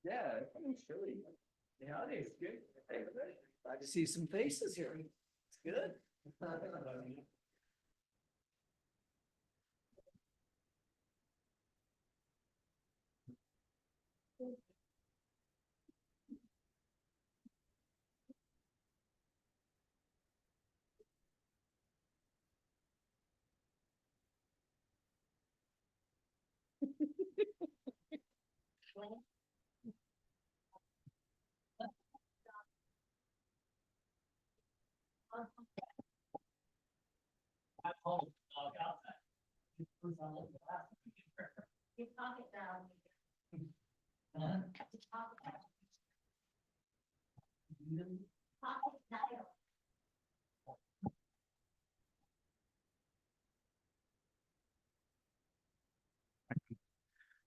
Yeah, it's really. Yeah, it's good. Glad to see some faces here. It's good.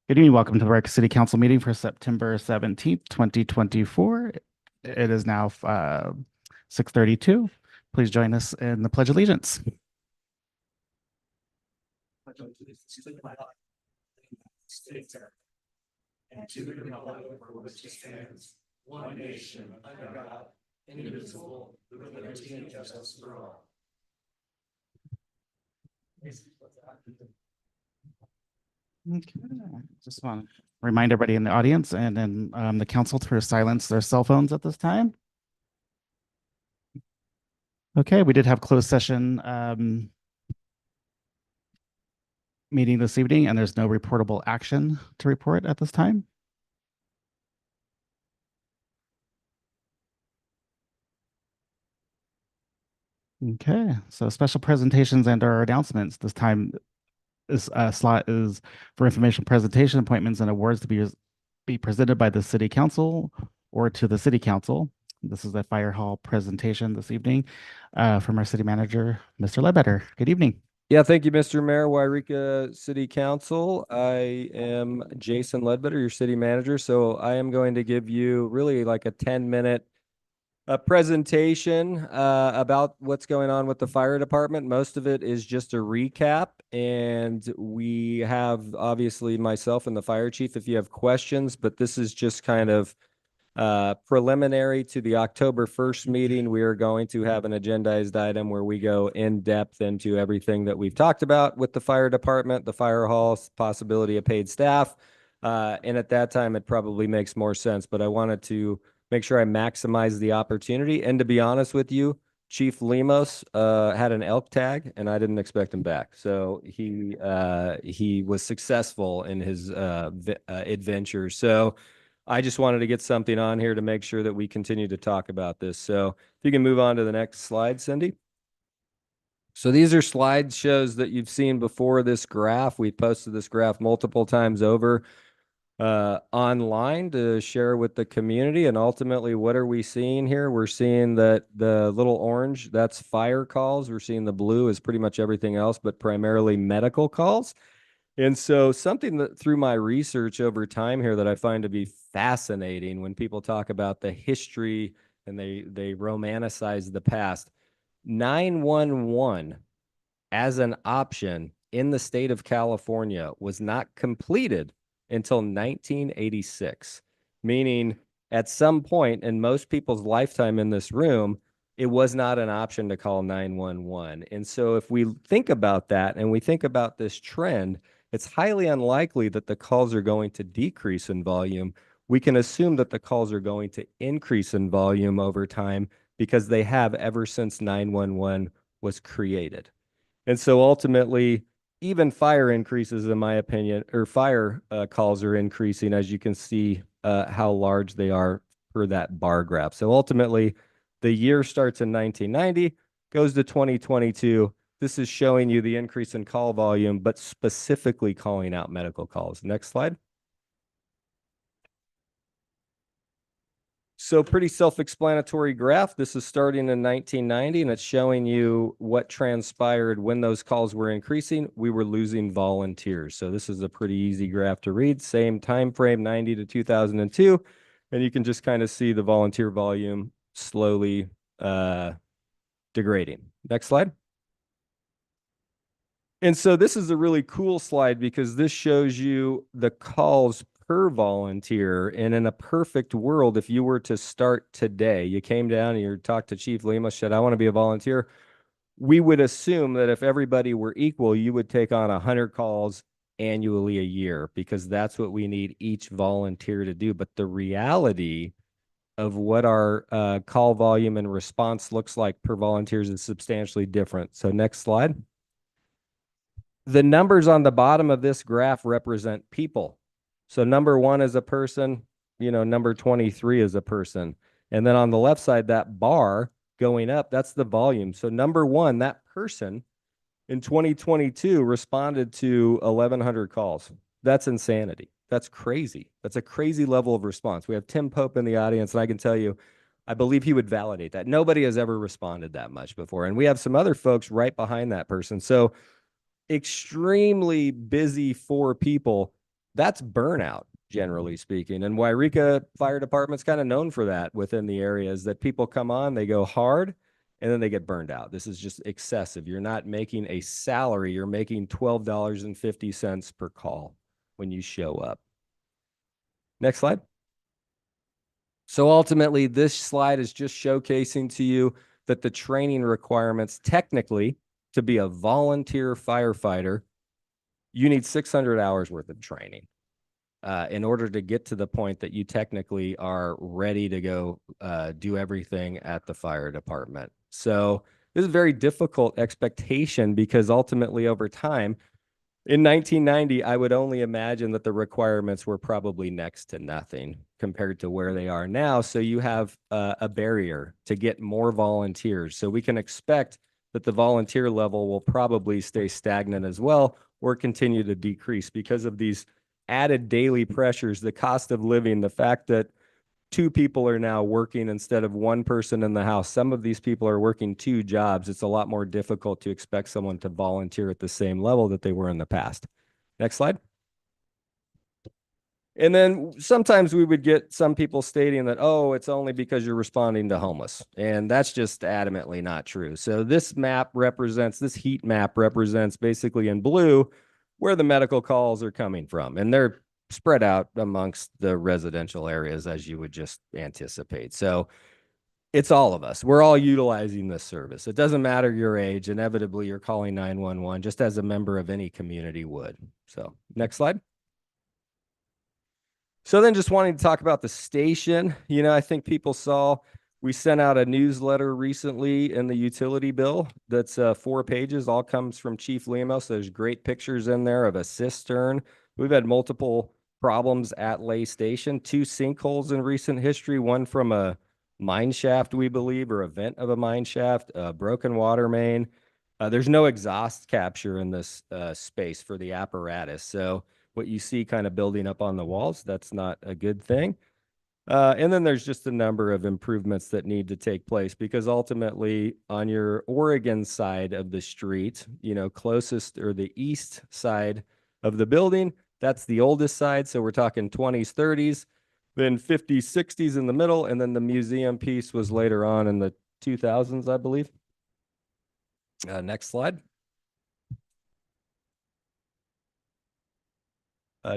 Good evening. Welcome to the Breck City Council meeting for September 17th, 2024. It is now 6:32. Please join us in the Pledge of Allegiance. And to the republic for which it stands, one nation, under God, indivisible, with liberty and justice for all. Okay. Just want to remind everybody in the audience and then the council to silence their cell phones at this time. Okay, we did have closed session meeting this evening, and there's no reportable action to report at this time. Okay, so special presentations and our announcements. This time, this slot is for information presentation, appointments, and awards to be presented by the city council or to the city council. This is a fire hall presentation this evening from our city manager, Mr. Ledbetter. Good evening. Yeah, thank you, Mr. Mayor, Wairika City Council. I am Jason Ledbetter, your city manager. So I am going to give you really like a 10-minute presentation about what's going on with the fire department. Most of it is just a recap. And we have obviously myself and the fire chief if you have questions, but this is just kind of preliminary to the October 1st meeting. We are going to have an agendized item where we go in depth into everything that we've talked about with the fire department, the fire hall, possibility of paid staff. And at that time, it probably makes more sense, but I wanted to make sure I maximize the opportunity. And to be honest with you, Chief Lemos had an elk tag, and I didn't expect him back. So he was successful in his adventure. So I just wanted to get something on here to make sure that we continue to talk about this. So if you can move on to the next slide, Cindy. So these are slide shows that you've seen before this graph. We've posted this graph multiple times over online to share with the community. And ultimately, what are we seeing here? We're seeing that the little orange, that's fire calls. We're seeing the blue is pretty much everything else, but primarily medical calls. And so something that through my research over time here that I find to be fascinating when people talk about the history and they romanticize the past, 911 as an option in the state of California was not completed until 1986, meaning at some point in most people's lifetime in this room, it was not an option to call 911. And so if we think about that and we think about this trend, it's highly unlikely that the calls are going to decrease in volume. We can assume that the calls are going to increase in volume over time because they have ever since 911 was created. And so ultimately, even fire increases, in my opinion, or fire calls are increasing, as you can see how large they are per that bar graph. So ultimately, the year starts in 1990, goes to 2022. This is showing you the increase in call volume, but specifically calling out medical calls. Next slide. So pretty self-explanatory graph. This is starting in 1990, and it's showing you what transpired when those calls were increasing. We were losing volunteers. So this is a pretty easy graph to read. Same time frame, 90 to 2002. And you can just kind of see the volunteer volume slowly degrading. Next slide. And so this is a really cool slide because this shows you the calls per volunteer. And in a perfect world, if you were to start today, you came down and you talked to Chief Lima, said, I want to be a volunteer. We would assume that if everybody were equal, you would take on 100 calls annually a year, because that's what we need each volunteer to do. But the reality of what our call volume and response looks like per volunteers is substantially different. So next slide. The numbers on the bottom of this graph represent people. So number 1 is a person, number 23 is a person. And then on the left side, that bar going up, that's the volume. So number 1, that person in 2022 responded to 1,100 calls. That's insanity. That's crazy. That's a crazy level of response. We have Tim Pope in the audience, and I can tell you, I believe he would validate that. Nobody has ever responded that much before. And we have some other folks right behind that person. So extremely busy for people, that's burnout, generally speaking. And Wairika Fire Department's kind of known for that within the areas that people come on, they go hard, and then they get burned out. This is just excessive. You're not making a salary. You're making $12.50 per call when you show up. Next slide. So ultimately, this slide is just showcasing to you that the training requirements technically to be a volunteer firefighter, you need 600 hours worth of training in order to get to the point that you technically are ready to go do everything at the fire department. So this is a very difficult expectation, because ultimately over time, in 1990, I would only imagine that the requirements were probably next to nothing compared to where they are now. So you have a barrier to get more volunteers. So we can expect that the volunteer level will probably stay stagnant as well, or continue to decrease because of these added daily pressures, the cost of living, the fact that 2 people are now working instead of 1 person in the house. Some of these people are working 2 jobs. It's a lot more difficult to expect someone to volunteer at the same level that they were in the past. Next slide. And then sometimes we would get some people stating that, oh, it's only because you're responding to homeless. And that's just adamantly not true. So this heat map represents basically in blue where the medical calls are coming from. And they're spread out amongst the residential areas, as you would just anticipate. So it's all of us. We're all utilizing this service. It doesn't matter your age. Inevitably, you're calling 911 just as a member of any community would. So next slide. So then just wanting to talk about the station, I think people saw we sent out a newsletter recently in the utility bill that's 4 pages, all comes from Chief Lemos. There's great pictures in there of a cistern. We've had multiple problems at Lay Station, 2 sinkholes in recent history, one from a mine shaft, we believe, or a vent of a mine shaft, a broken water main. There's no exhaust capture in this space for the apparatus. So what you see kind of building up on the walls, that's not a good thing. And then there's just a number of improvements that need to take place, because ultimately on your Oregon side of the street, closest, or the east side of the building, that's the oldest side. So we're talking 20s, 30s, then 50s, 60s in the middle. And then the museum piece was later on in the 2000s, I believe. Next slide.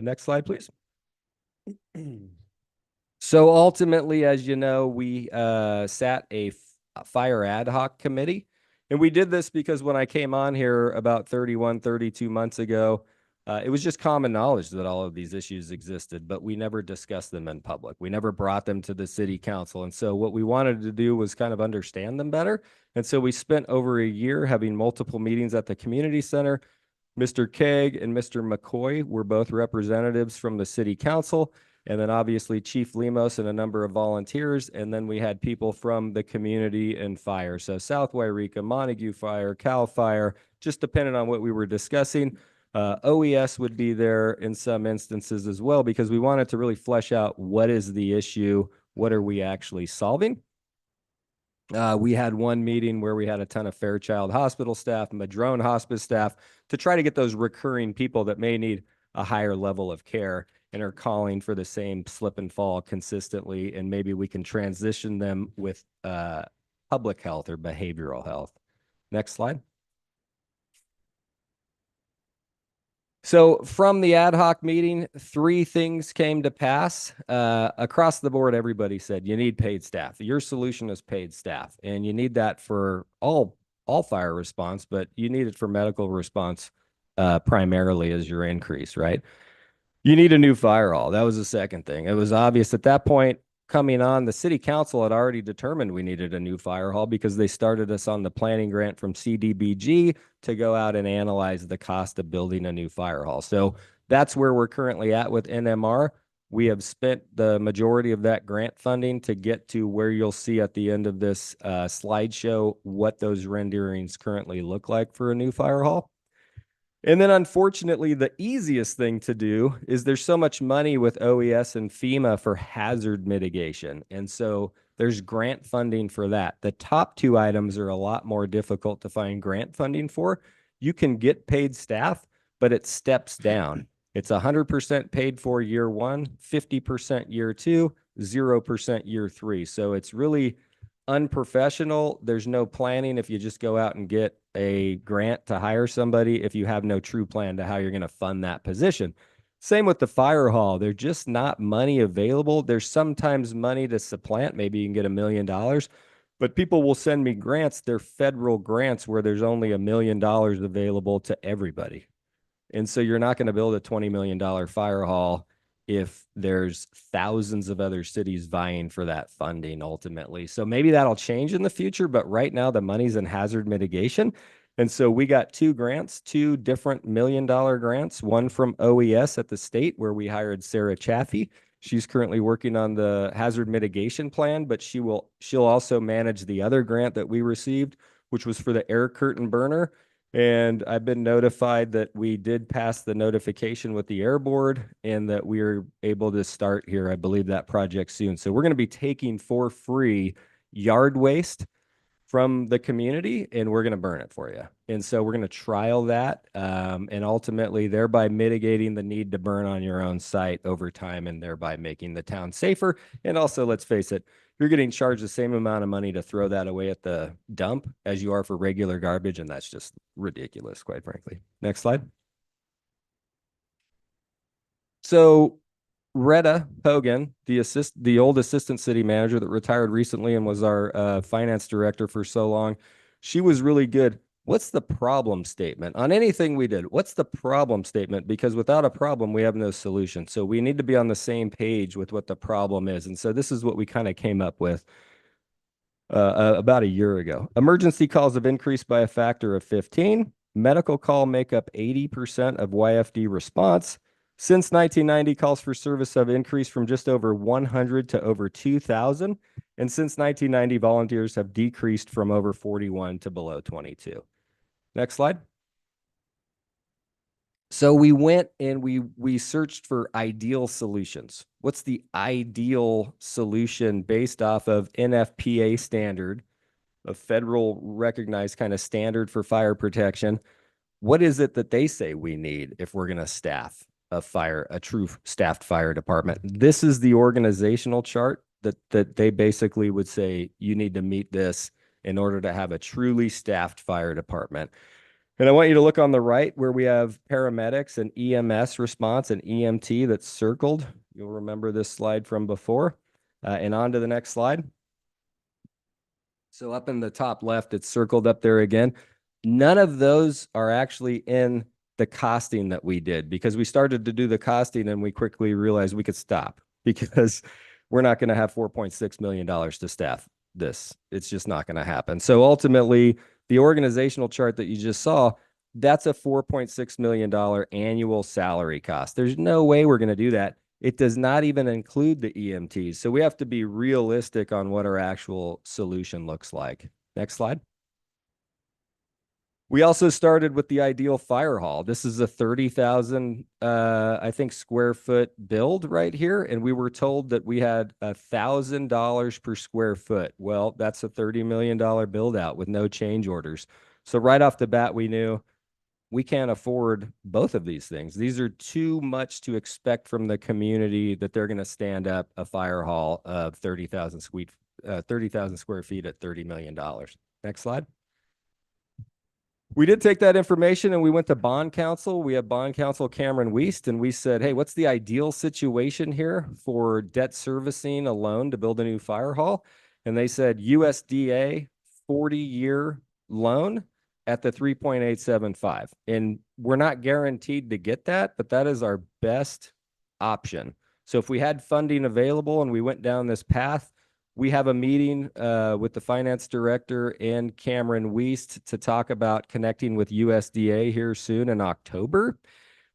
Next slide, please. So ultimately, as you know, we sat a fire ad hoc committee. And we did this because when I came on here about 32 months ago, it was just common knowledge that all of these issues existed, but we never discussed them in public. We never brought them to the city council. And so what we wanted to do was kind of understand them better. And so we spent over a year having multiple meetings at the community center. Mr. Keg and Mr. McCoy were both representatives from the city council. And then obviously Chief Lemos and a number of volunteers. And then we had people from the community and fire. So South Wairika, Montague Fire, Cal Fire, just depending on what we were discussing. OES would be there in some instances as well, because we wanted to really flesh out what is the issue, what are we actually solving. We had one meeting where we had a ton of Fairchild Hospital staff, Madrone Hospice staff, to try to get those recurring people that may need a higher level of care and are calling for the same slip and fall consistently, and maybe we can transition them with public health or behavioral health. Next slide. So from the ad hoc meeting, 3 things came to pass. Across the board, everybody said you need paid staff. Your solution is paid staff, and you need that for all fire response, but you need it for medical response primarily as your increase, right? You need a new fire hall. That was the second thing. It was obvious at that point coming on, the city council had already determined we needed a new fire hall because they started us on the planning grant from CDBG to go out and analyze the cost of building a new fire hall. So that's where we're currently at with NMR. We have spent the majority of that grant funding to get to where you'll see at the end of this slideshow what those renderings currently look like for a new fire hall. And then unfortunately, the easiest thing to do is there's so much money with OES and FEMA for hazard mitigation. And so there's grant funding for that. The top 2 items are a lot more difficult to find grant funding for. You can get paid staff, but it steps down. It's 100% paid for year 1, 50% year 2, 0% year 3. So it's really unprofessional. There's no planning if you just go out and get a grant to hire somebody if you have no true plan to how you're going to fund that position. Same with the fire hall. There's just not money available. There's sometimes money to supplant. Maybe you can get $1 million, but people will send me grants. They're federal grants where there's only $1 million available to everybody. And so you're not going to build a $20 million fire hall if there's thousands of other cities vying for that funding ultimately. So maybe that'll change in the future, but right now the money's in hazard mitigation. And so we got 2 grants, 2 different $1 million grants, one from OES at the state where we hired Sarah Chaffee. She's currently working on the hazard mitigation plan, but she'll also manage the other grant that we received, which was for the air curtain burner. And I've been notified that we did pass the notification with the air board and that we're able to start here, I believe, that project soon. So we're going to be taking for free yard waste from the community and we're going to burn it for you. And so we're going to trial that and ultimately thereby mitigating the need to burn on your own site over time and thereby making the town safer. And also, let's face it, you're getting charged the same amount of money to throw that away at the dump as you are for regular garbage. And that's just ridiculous, quite frankly. Next slide. So Retta Hogan, the old assistant city manager that retired recently and was our finance director for so long, she was really good. What's the problem statement on anything we did? What's the problem statement? Because without a problem, we have no solution. So we need to be on the same page with what the problem is. And so this is what we kind of came up with about a year ago. Emergency calls have increased by a factor of 15. Medical call make up 80% of YFD response. Since 1990, calls for service have increased from just over 100 to over 2,000. And since 1990, volunteers have decreased from over 41 to below 22. Next slide. So we went and we searched for ideal solutions. What's the ideal solution based off of NFPA standard, a federal recognized kind of standard for fire protection? What is it that they say we need if we're going to staff a true staffed fire department? This is the organizational chart that they basically would say you need to meet this in order to have a truly staffed fire department. And I want you to look on the right where we have paramedics and EMS response and EMT that's circled. You'll remember this slide from before. And on to the next slide. So up in the top left, it's circled up there again. None of those are actually in the costing that we did because we started to do the costing and we quickly realized we could stop because we're not going to have $4.6 million to staff this. It's just not going to happen. So ultimately, the organizational chart that you just saw, that's a $4.6 million annual salary cost. There's no way we're going to do that. It does not even include the EMTs. So we have to be realistic on what our actual solution looks like. Next slide. We also started with the ideal fire hall. This is a 30,000, I think, square foot build right here. And we were told that we had $1,000 per square foot. Well, that's a $30 million build out with no change orders. So right off the bat, we knew we can't afford both of these things. These are too much to expect from the community that they're going to stand up a fire hall of 30,000 square feet at $30 million. Next slide. We did take that information and we went to bond counsel. We have bond counsel Cameron Weist, and we said, hey, what's the ideal situation here for debt servicing a loan to build a new fire hall? And they said USDA 40-year loan at the 3.875. And we're not guaranteed to get that, but that is our best option. So if we had funding available and we went down this path, we have a meeting with the finance director and Cameron Weist to talk about connecting with USDA here soon in October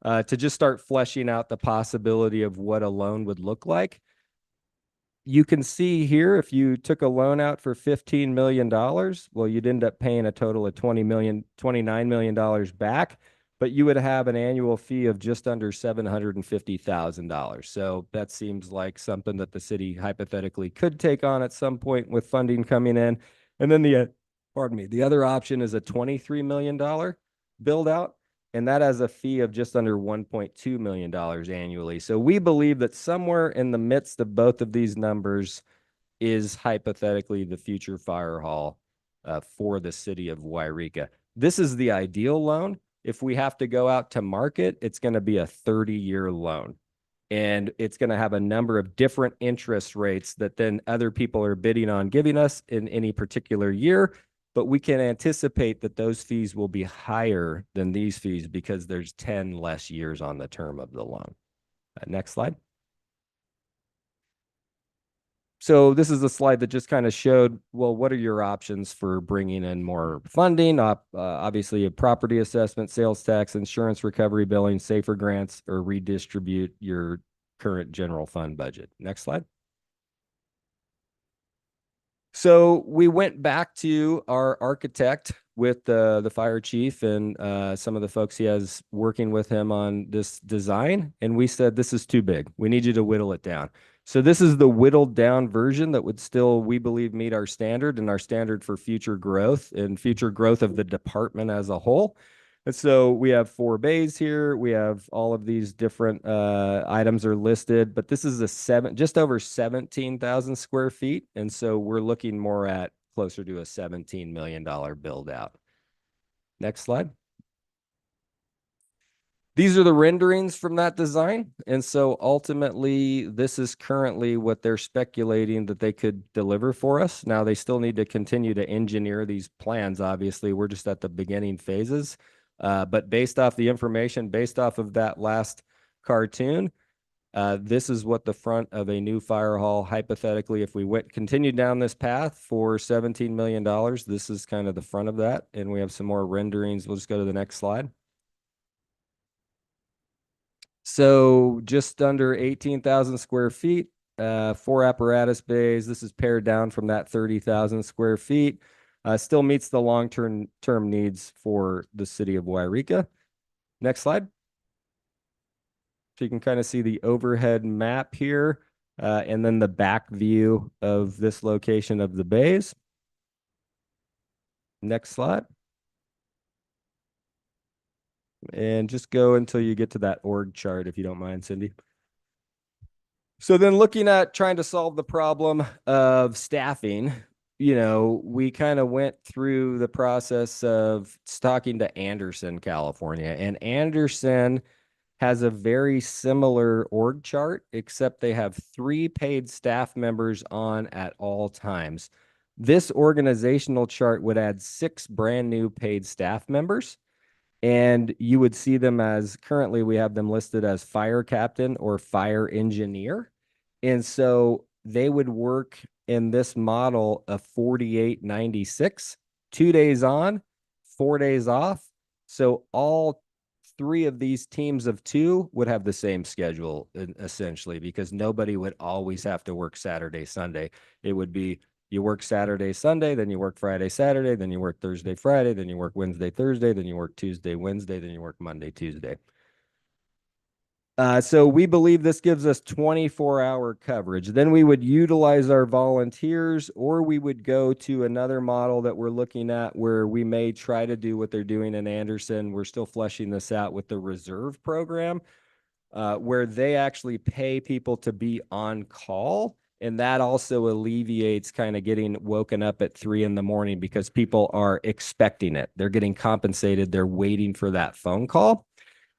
to just start fleshing out the possibility of what a loan would look like. You can see here, if you took a loan out for $15 million, well, you'd end up paying a total of $29 million back, but you would have an annual fee of just under $750,000. So that seems like something that the city hypothetically could take on at some point with funding coming in. And then the other option is a $23 million build out, and that has a fee of just under $1.2 million annually. So we believe that somewhere in the midst of both of these numbers is hypothetically the future fire hall for the city of Wairika. This is the ideal loan. If we have to go out to market, it's going to be a 30-year loan. And it's going to have a number of different interest rates that then other people are bidding on giving us in any particular year. But we can anticipate that those fees will be higher than these fees because there's 10 less years on the term of the loan. Next slide. So this is a slide that just kind of showed, well, what are your options for bringing in more funding? Obviously, a property assessment, sales tax, insurance recovery, billing, safer grants, or redistribute your current general fund budget. Next slide. So we went back to our architect with the fire chief and some of the folks he has working with him on this design. And we said, this is too big. We need you to whittle it down. So this is the whittled down version that would still, we believe, meet our standard and our standard for future growth and future growth of the department as a whole. And so we have 4 bays here. We have all of these different items are listed, but this is just over 17,000 square feet. And so we're looking more at closer to a $17 million build out. Next slide. These are the renderings from that design. And so ultimately, this is currently what they're speculating that they could deliver for us. Now, they still need to continue to engineer these plans. Obviously, we're just at the beginning phases. But based off the information, based off of that last cartoon, this is what the front of a new fire hall, hypothetically, if we continued down this path for $17 million, this is kind of the front of that. And we have some more renderings. We'll just go to the next slide. So just under 18,000 square feet, 4 apparatus bays. This is pared down from that 30,000 square feet. Still meets the long-term needs for the city of Wairika. Next slide. So you can kind of see the overhead map here, and then the back view of this location of the bays. Next slide. And just go until you get to that org chart, if you don't mind, Cindy. So then looking at trying to solve the problem of staffing, we kind of went through the process of talking to Anderson, California. And Anderson has a very similar org chart, except they have 3 paid staff members on at all times. This organizational chart would add 6 brand new paid staff members. And you would see them as, currently we have them listed as fire captain or fire engineer. And so they would work in this model of 4896, 2 days on, 4 days off. So all 3 of these teams of 2 would have the same schedule essentially, because nobody would always have to work Saturday, Sunday. It would be you work Saturday, Sunday, then you work Friday, Saturday, then you work Thursday, Friday, then you work Wednesday, Thursday, then you work Tuesday, Wednesday, then you work Monday, Tuesday. So we believe this gives us 24-hour coverage. Then we would utilize our volunteers, or we would go to another model that we're looking at where we may try to do what they're doing in Anderson. We're still fleshing this out with the reserve program, where they actually pay people to be on call. And that also alleviates kind of getting woken up at 3 a.m. because people are expecting it. They're getting compensated. They're waiting for that phone call.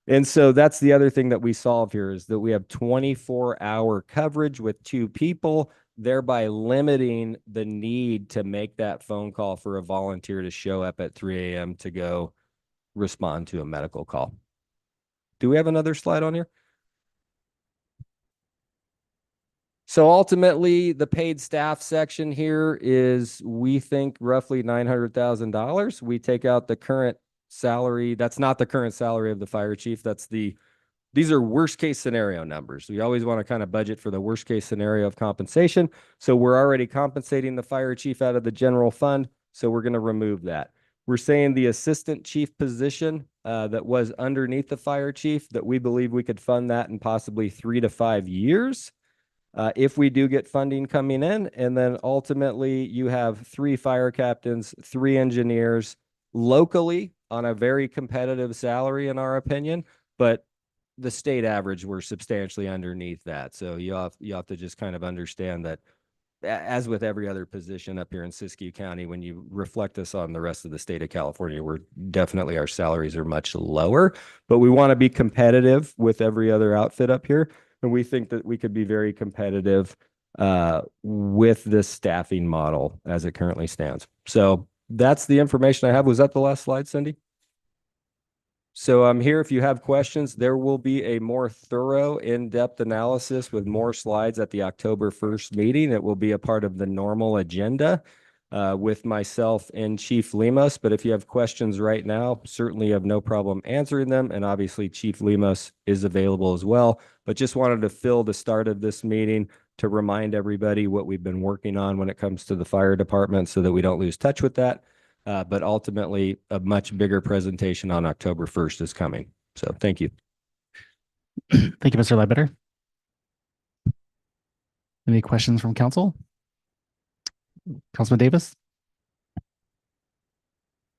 And so that's the other thing that we solve here is that we have 24-hour coverage with 2 people, thereby limiting the need to make that phone call for a volunteer to show up at 3 a.m. to go respond to a medical call. Do we have another slide on here? So ultimately, the paid staff section here is, we think, roughly $900,000. We take out the current salary. That's not the current salary of the fire chief. These are worst case scenario numbers. We always want to kind of budget for the worst case scenario of compensation. So we're already compensating the fire chief out of the general fund. So we're going to remove that. We're saying the assistant chief position that was underneath the fire chief, that we believe we could fund that in possibly 3 to 5 years. If we do get funding coming in, and then ultimately you have 3 fire captains, 3 engineers locally on a very competitive salary, in our opinion, but the state average, we're substantially underneath that. So you have to just kind of understand that, as with every other position up here in Siskiyou County, when you reflect this on the rest of the state of California, our salaries are much lower, but we want to be competitive with every other outfit up here. And we think that we could be very competitive with this staffing model as it currently stands. So that's the information I have. Was that the last slide, Cindy? So I'm here if you have questions. There will be a more thorough, in-depth analysis with more slides at the October 1st meeting. It will be a part of the normal agenda with myself and Chief Lemos. But if you have questions right now, certainly have no problem answering them. And obviously Chief Lemos is available as well. But just wanted to fill the start of this meeting to remind everybody what we've been working on when it comes to the fire department so that we don't lose touch with that. But ultimately, a much bigger presentation on October 1st is coming. So thank you. Thank you, Mr. Ledbetter. Any questions from council? Councilman Davis?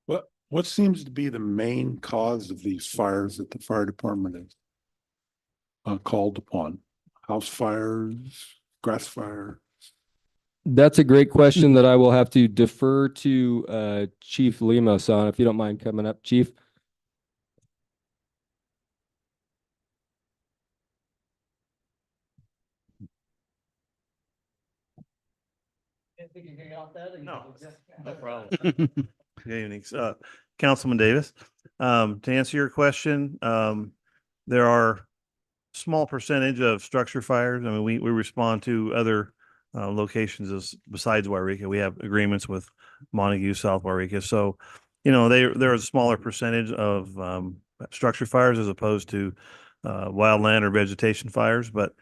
What seems to be the main cause of these fires that the fire department is called upon? House fires, grass fire? That's a great question that I will have to defer to Chief Lemos on, if you don't mind coming up, Chief. No, no problem. Good evening, Councilman Davis. To answer your question, there are small percentage of structure fires. I mean, we respond to other locations besides Wairika. We have agreements with Montague, South Wairika. So, there is a smaller percentage of structure fires as opposed to wildland or vegetation fires. But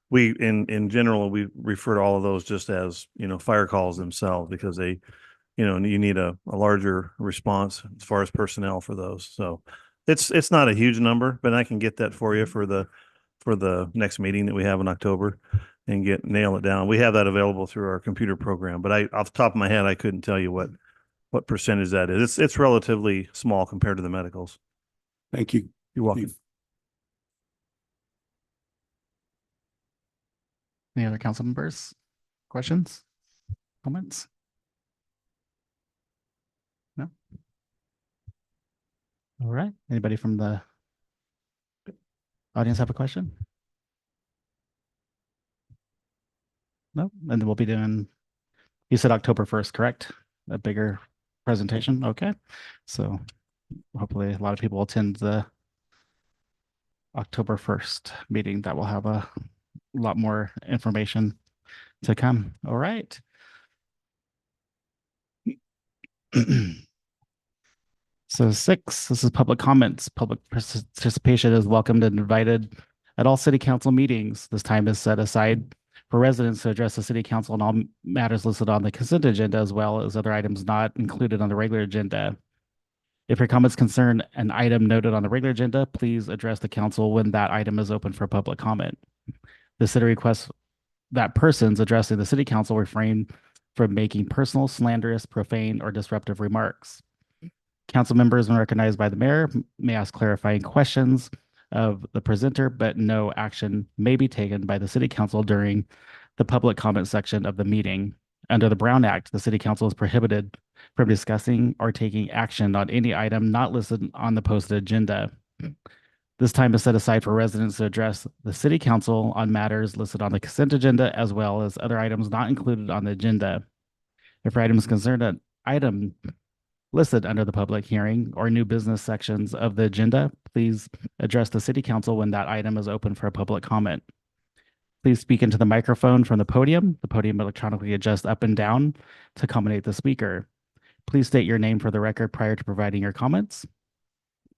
we, in general, we refer to all of those just as, fire calls themselves because they, you need a larger response as far as personnel for those. So it's not a huge number, but I can get that for you for the next meeting that we have in October and nail it down. We have that available through our computer program, but off the top of my head, I couldn't tell you what percentage that is. It's relatively small compared to the medicals. Thank you. You're welcome. Any other council members? Questions? Comments? No? All right. Anybody from the audience have a question? No? And then we'll be doing, you said October 1st, correct? A bigger presentation? Okay. So hopefully a lot of people will attend the October 1st meeting that will have a lot more information to come. All right. So 6, this is public comments. Public participation is welcomed and invited at all city council meetings. This time is set aside for residents to address the city council on all matters listed on the consent agenda, as well as other items not included on the regular agenda. If your comments concern an item noted on the regular agenda, please address the council when that item is open for public comment. The city requests that persons addressing the city council refrain from making personal, slanderous, profane, or disruptive remarks. Council members, when recognized by the mayor, may ask clarifying questions of the presenter, but no action may be taken by the city council during the public comment section of the meeting. Under the Brown Act, the City Council is prohibited from discussing or taking action on any item not listed on the posted agenda. This time is set aside for residents to address the City Council on matters listed on the consent agenda, as well as other items not included on the agenda. If your item is concerned an item listed under the public hearing or new business sections of the agenda, please address the City Council when that item is open for a public comment. Please speak into the microphone from the podium. The podium electronically adjusts up and down to accommodate the speaker. Please state your name for the record prior to providing your comments.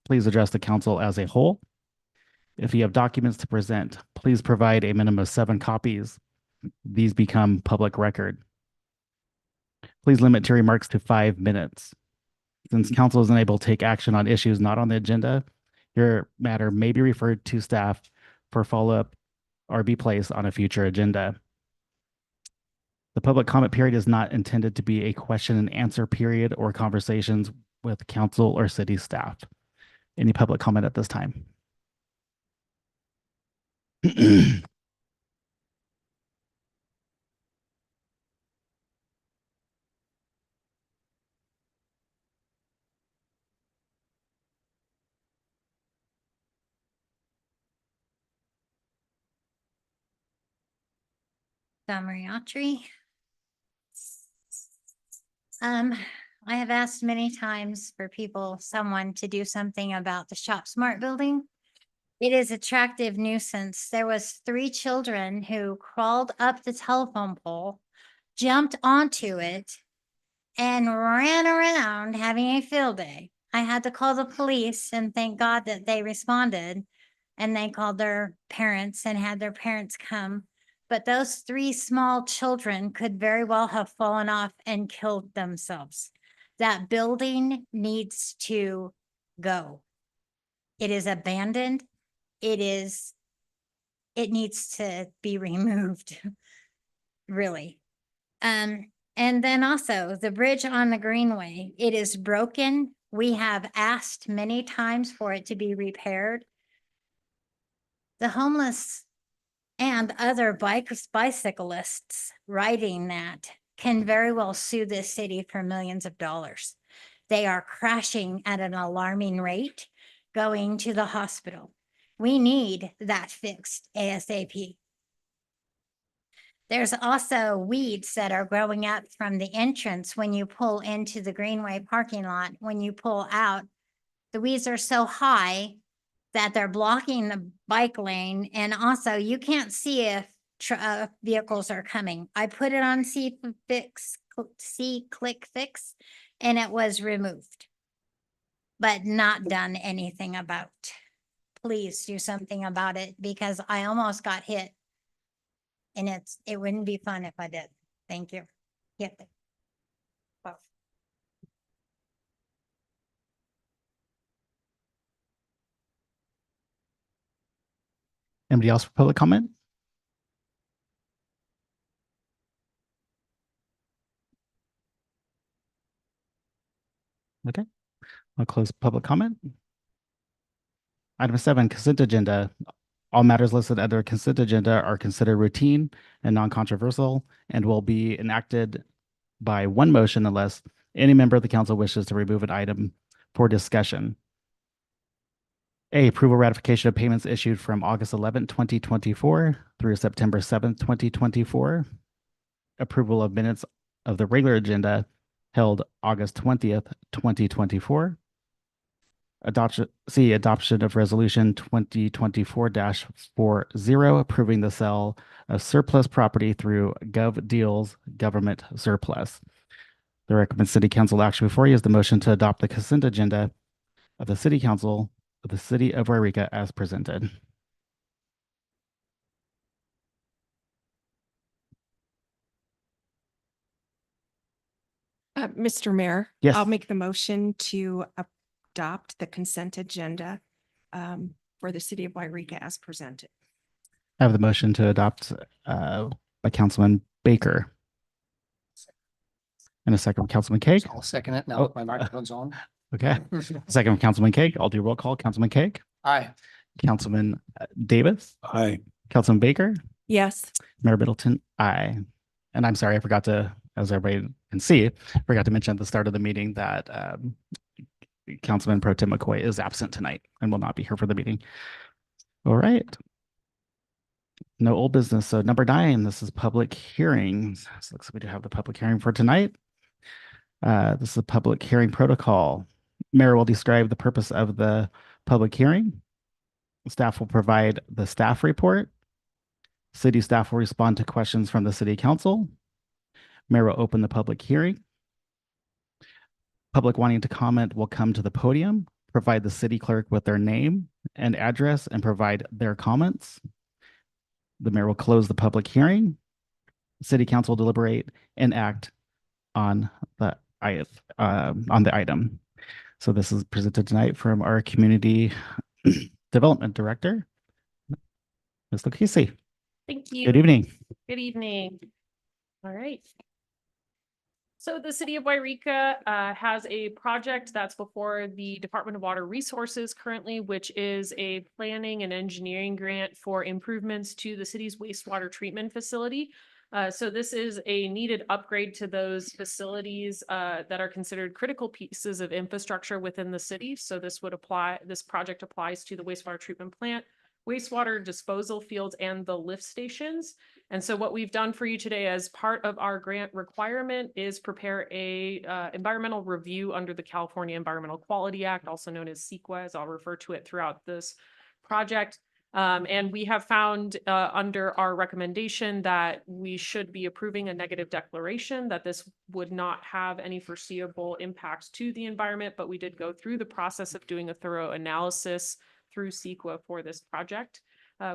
Please address the council as a whole. If you have documents to present, please provide a minimum of 7 copies. These become public record. Please limit your remarks to 5 minutes. Since council is unable to take action on issues not on the agenda, your matter may be referred to staff for follow-up or be placed on a future agenda. The public comment period is not intended to be a question and answer period or conversations with council or city staff. Any public comment at this time? Mariatri. I have asked many times for someone to do something about the Shop Smart building. It is attractive nuisance. There was 3 children who crawled up the telephone pole, jumped onto it, and ran around having a field day. I had to call the police, and thank God that they responded, and they called their parents and had their parents come. But those 3 small children could very well have fallen off and killed themselves. That building needs to go. It is abandoned. It needs to be removed, really. And then also the bridge on the Greenway, it is broken. We have asked many times for it to be repaired. The homeless and other bicyclists riding that can very well sue this city for millions of dollars. They are crashing at an alarming rate, going to the hospital. We need that fixed ASAP. There's also weeds that are growing up from the entrance when you pull into the Greenway parking lot. When you pull out, the weeds are so high that they're blocking the bike lane. And also you can't see if vehicles are coming. I put it on Click Fix, and it was removed, but not done anything about. Please do something about it, because I almost got hit. And it wouldn't be fun if I did. Thank you. Yeah. Wow. Anybody else for public comment? Okay, I'll close public comment. Item 7, consent agenda. All matters listed under consent agenda are considered routine and non-controversial and will be enacted by one motion unless any member of the council wishes to remove an item for discussion. A, approval ratification of payments issued from August 11, 2024 through September 7, 2024. Approval of minutes of the regular agenda held August 20th, 2024. Adoption of resolution 2024-40, approving the sale of surplus property through Gov Deals government surplus. The recommended city council action before you is the motion to adopt the consent agenda of the city council of the city of Wairika as presented. Mr. Mayor. Yes. I'll make the motion to adopt the consent agenda for the city of Wairika as presented. I have the motion to adopt by Councilman Baker. And a second from Councilman Cake. I'll second it now Oh. that my microphone's on. Okay. Second from Councilman Cake. I'll do roll call. Councilman Cake, Aye. Councilman Davis, Aye. Councilman Baker, Yes. Mayor Middleton, aye. And I'm sorry, I forgot to, as everybody can see, forgot to mention at the start of the meeting that Councilman Pro Tem McCoy is absent tonight and will not be here for the meeting. All right. No old business. So number 9, this is public hearings. So looks like we do have the public hearing for tonight. This is a public hearing protocol. Mayor will describe the purpose of the public hearing. Staff will provide the staff report. City staff will respond to questions from the city council. Mayor will open the public hearing. Public wanting to comment will come to the podium, provide the city clerk with their name and address, and provide their comments. The mayor will close the public hearing. City council will deliberate and act on the item. So this is presented tonight from our community development director, Ms. Lucchese. Thank you. Good evening. Good evening. All right. So the city of Wairika has a project that's before the Department of Water Resources currently, which is a planning and engineering grant for improvements to the city's wastewater treatment facility. So this is a needed upgrade to those facilities that are considered critical pieces of infrastructure within the city. So this project applies to the wastewater treatment plant, wastewater disposal fields, and the lift stations. And so what we've done for you today as part of our grant requirement is prepare a environmental review under the California Environmental Quality Act, also known as CEQA, as I'll refer to it throughout this project. And we have found under our recommendation that we should be approving a negative declaration, that this would not have any foreseeable impacts to the environment, but we did go through the process of doing a thorough analysis through CEQA for this project.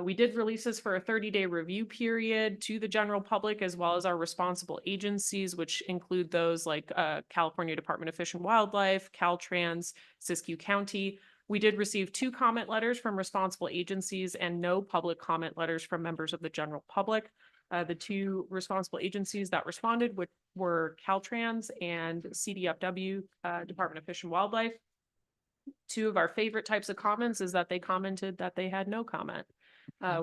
We did release this for a 30-day review period to the general public, as well as our responsible agencies, which include those like California Department of Fish and Wildlife, Caltrans, Siskiyou County. We did receive 2 comment letters from responsible agencies and no public comment letters from members of the general public. The 2 responsible agencies that responded were Caltrans and CDFW, Department of Fish and Wildlife. 2 of our favorite types of comments is that they commented that they had no comment,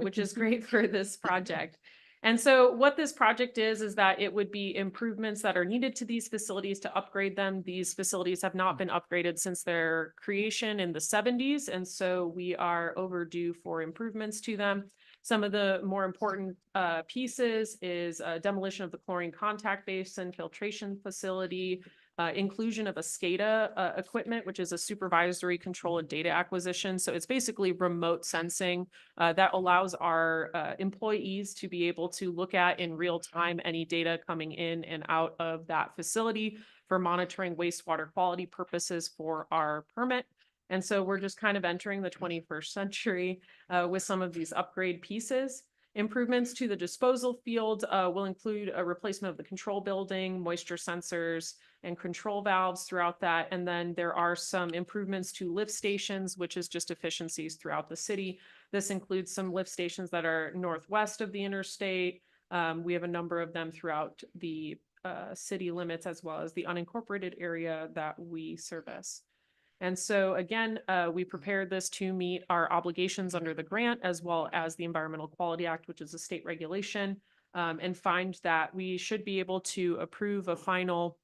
which is great for this project. And so what this project is that it would be improvements that are needed to these facilities to upgrade them. These facilities have not been upgraded since their creation in the 70s. And so we are overdue for improvements to them. Some of the more important pieces is demolition of the chlorine contact basin filtration facility, inclusion of a SCADA equipment, which is a supervisory control and data acquisition. So it's basically remote sensing that allows our employees to be able to look at in real time any data coming in and out of that facility for monitoring wastewater quality purposes for our permit. And so we're just kind of entering the 21st century with some of these upgrade pieces. Improvements to the disposal field will include a replacement of the control building, moisture sensors, and control valves throughout that. And then there are some improvements to lift stations, which is just efficiencies throughout the city. This includes some lift stations that are northwest of the interstate. We have a number of them throughout the city limits, as well as the unincorporated area that we service. And so again, we prepared this to meet our obligations under the grant, as well as the Environmental Quality Act, which is a state regulation, and find that we should be able to approve a final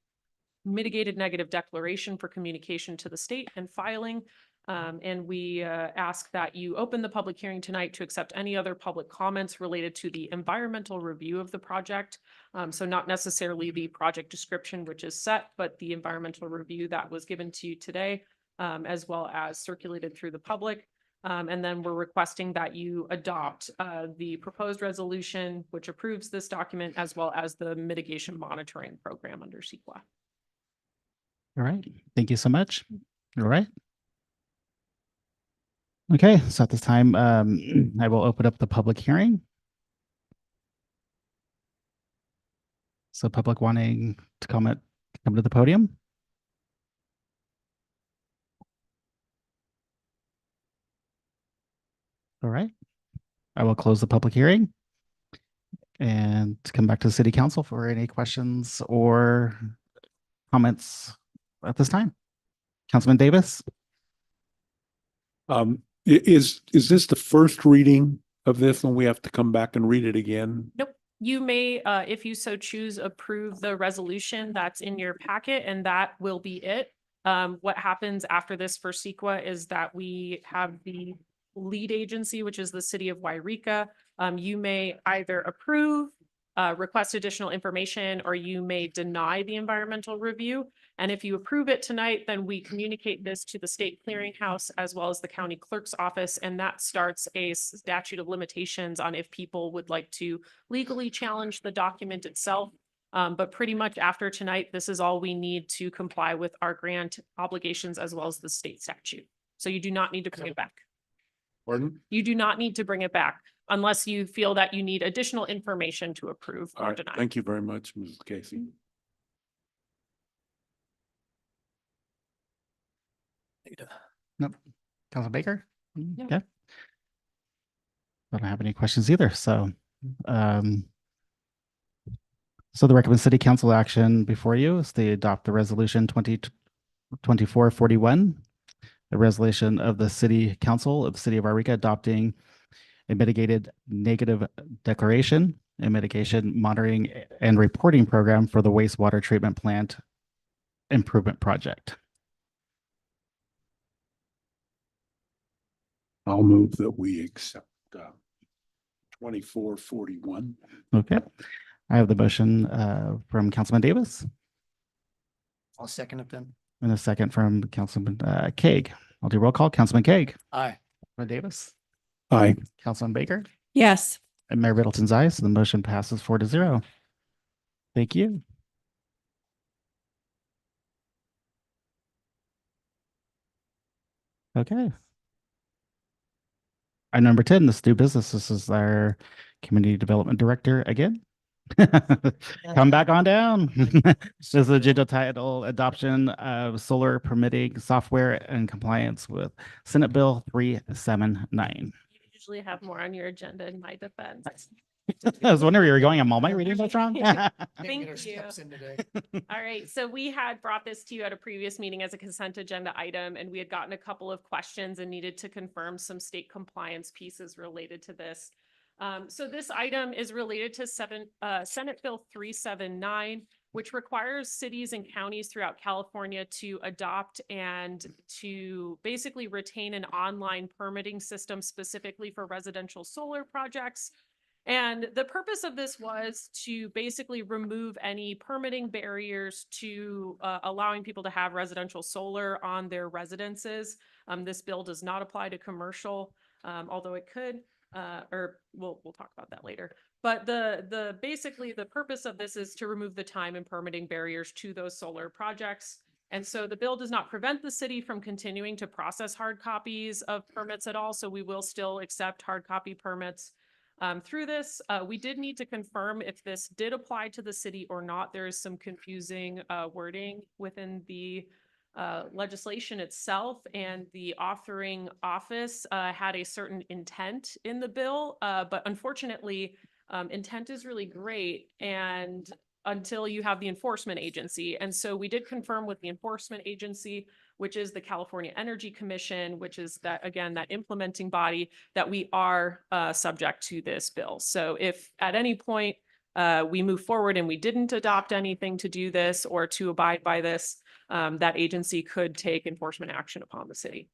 mitigated negative declaration for communication to the state and filing. And we ask that you open the public hearing tonight to accept any other public comments related to the environmental review of the project. So not necessarily the project description, which is set, but the environmental review that was given to you today, as well as circulated through the public. And then we're requesting that you adopt the proposed resolution, which approves this document, as well as the mitigation monitoring program under CEQA. All right. Thank you so much. All right. Okay. So at this time, I will open up the public hearing. So public wanting to comment, come to the podium. All right. I will close the public hearing and come back to the city council for any questions or comments at this time. Councilman Davis? Is this the first reading of this and we have to come back and read it again? Nope. You may, if you so choose, approve the resolution that's in your packet, and that will be it. What happens after this for CEQA is that we have the lead agency, which is the city of Wairika. You may either approve, request additional information, or you may deny the environmental review. And if you approve it tonight, then we communicate this to the state clearinghouse as well as the county clerk's office, and that starts a statute of limitations on if people would like to legally challenge the document itself. But pretty much after tonight, this is all we need to comply with our grant obligations as well as the state statute. So you do not need to bring it back. Pardon? You do not need to bring it back unless you feel that you need additional information to approve All or right, deny. thank you very much, Mrs. Casey. Nope. Council Baker? No. Okay. I don't have any questions either, so, so the recommended city council action before you is to adopt the resolution 2024-41, the resolution of the city council of the city of Wairika adopting a mitigated negative declaration and mitigation monitoring and reporting program for the wastewater treatment plant improvement project. I'll move that we accept 2441. Okay. I have the motion from Councilman Davis I'll second it then. and a second from Councilman Kaeg. I'll do roll call. Councilman Kaeg. Aye. Councilman Davis. Aye. Councilman Baker. Yes. And Mayor Middleton's aye, so the motion passes 4-0. Thank you. Okay. Item number 10, this new business. This is our community development director again. Come back on down. This is agenda title adoption of solar permitting software and compliance with Senate Bill 379. You usually have more on your agenda in my defense. I was wondering where you were going. Am all my reading those wrong? Can't get our Thank you. steps in today. All right, so we had brought this to you at a previous meeting as a consent agenda item, and we had gotten a couple of questions and needed to confirm some state compliance pieces related to this. So this item is related to Senate Bill 379, which requires cities and counties throughout California to adopt and to basically retain an online permitting system specifically for residential solar projects. And the purpose of this was to basically remove any permitting barriers to allowing people to have residential solar on their residences. This bill does not apply to commercial, although it could, or we'll talk about that later. But basically the purpose of this is to remove the time and permitting barriers to those solar projects. And so the bill does not prevent the city from continuing to process hard copies of permits at all. So we will still accept hard copy permits. Through this, we did need to confirm if this did apply to the city or not. There is some confusing wording within the legislation itself, and the authoring office had a certain intent in the bill, but unfortunately, intent is really great and until you have the enforcement agency. And so we did confirm with the enforcement agency, which is the California Energy Commission, which is that, again, that implementing body, that we are subject to this bill. So if at any point we move forward and we didn't adopt anything to do this or to abide by this, that agency could take enforcement action upon the city.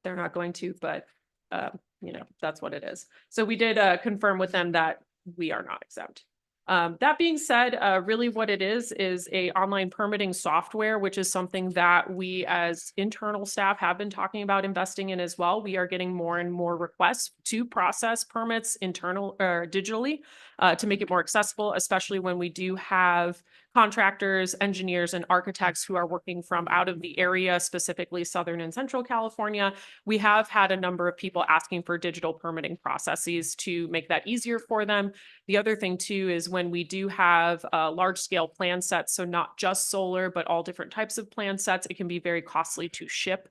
They're not going to, but that's what it is. So we did confirm with them that we are not exempt. That being said, really what it is a online permitting software, which is something that we as internal staff have been talking about investing in as well. We are getting more and more requests to process permits internal or digitally to make it more accessible, especially when we do have contractors, engineers, and architects who are working from out of the area, specifically Southern and Central California. We have had a number of people asking for digital permitting processes to make that easier for them. The other thing too is when we do have large scale plan sets, so not just solar, but all different types of plan sets, it can be very costly to ship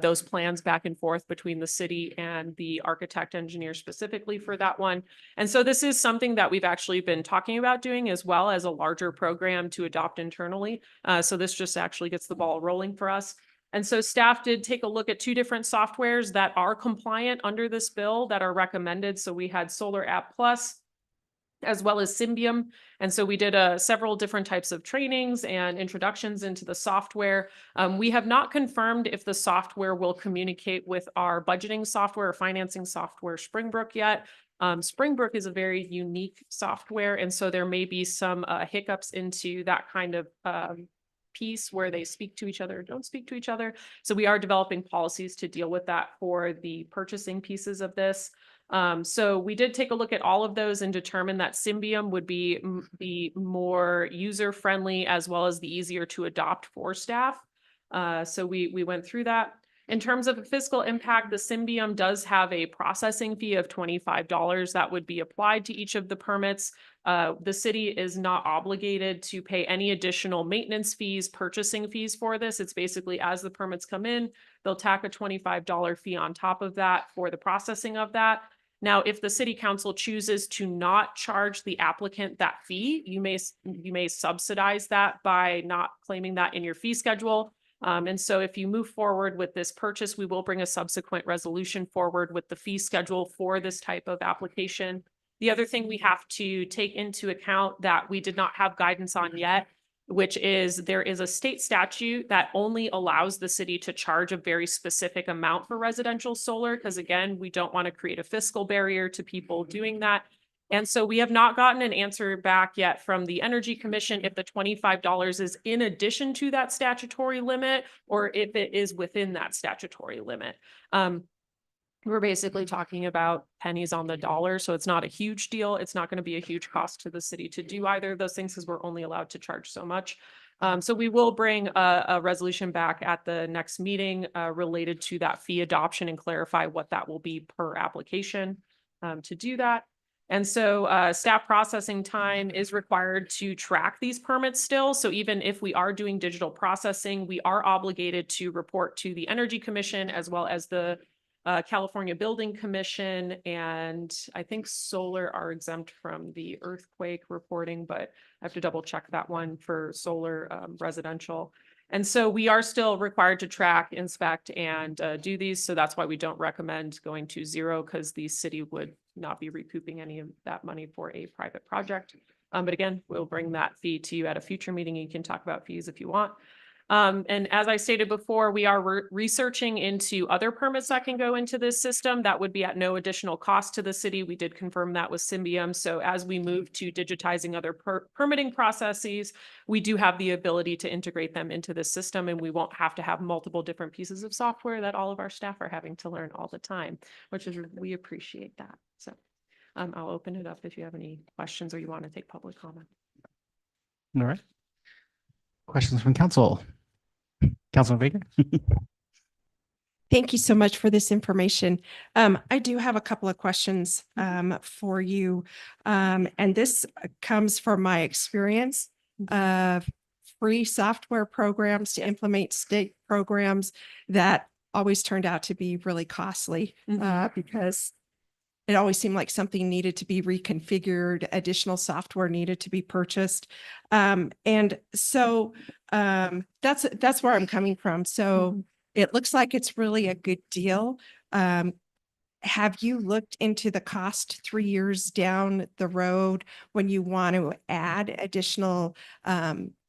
those plans back and forth between the city and the architect engineer specifically for that one. And so this is something that we've actually been talking about doing as well as a larger program to adopt internally. So this just actually gets the ball rolling for us. And so staff did take a look at 2 different softwares that are compliant under this bill that are recommended. So we had Solar App Plus as well as Symbium. And so we did several different types of trainings and introductions into the software. We have not confirmed if the software will communicate with our budgeting software or financing software, Springbrook, yet. Springbrook is a very unique software, and so there may be some hiccups into that kind of piece where they speak to each other or don't speak to each other. So we are developing policies to deal with that for the purchasing pieces of this. So we did take a look at all of those and determine that Symbium would be the more user-friendly as well as the easier to adopt for staff. So we went through that. In terms of fiscal impact, the Symbium does have a processing fee of $25 that would be applied to each of the permits. The city is not obligated to pay any additional maintenance fees, purchasing fees for this. It's basically as the permits come in, they'll tack a $25 fee on top of that for the processing of that. Now, if the city council chooses to not charge the applicant that fee, you may subsidize that by not claiming that in your fee schedule. And so if you move forward with this purchase, we will bring a subsequent resolution forward with the fee schedule for this type of application. The other thing we have to take into account that we did not have guidance on yet, which is there is a state statute that only allows the city to charge a very specific amount for residential solar, because again, we don't want to create a fiscal barrier to people doing that. And so we have not gotten an answer back yet from the Energy Commission if the $25 is in addition to that statutory limit or if it is within that statutory limit. We're basically talking about pennies on the dollar, so it's not a huge deal. It's not going to be a huge cost to the city to do either of those things because we're only allowed to charge so much. So we will bring a resolution back at the next meeting related to that fee adoption and clarify what that will be per application to do that. And so staff processing time is required to track these permits still. So even if we are doing digital processing, we are obligated to report to the Energy Commission as well as the California Building Commission, and I think solar are exempt from the earthquake reporting, but I have to double check that one for solar residential. And so we are still required to track, inspect, and do these. So that's why we don't recommend going to 0, because the city would not be recouping any of that money for a private project. But again, we'll bring that fee to you at a future meeting. You can talk about fees if you want. And as I stated before, we are researching into other permits that can go into this system that would be at no additional cost to the city. We did confirm that with Symbium. So as we move to digitizing other permitting processes, we do have the ability to integrate them into the system, and we won't have to have multiple different pieces of software that all of our staff are having to learn all the time, which is, we appreciate that. So I'll open it up if you have any questions or you want to take public comment. All right. Questions from council? Councilman Baker? Thank you so much for this information. I do have a couple of questions for you. And this comes from my experience of free software programs to implement state programs that always turned out to be really costly because it always seemed like something needed to be reconfigured, additional software needed to be purchased. And so that's where I'm coming from. So it looks like it's really a good deal. Have you looked into the cost 3 years down the road when you want to add additional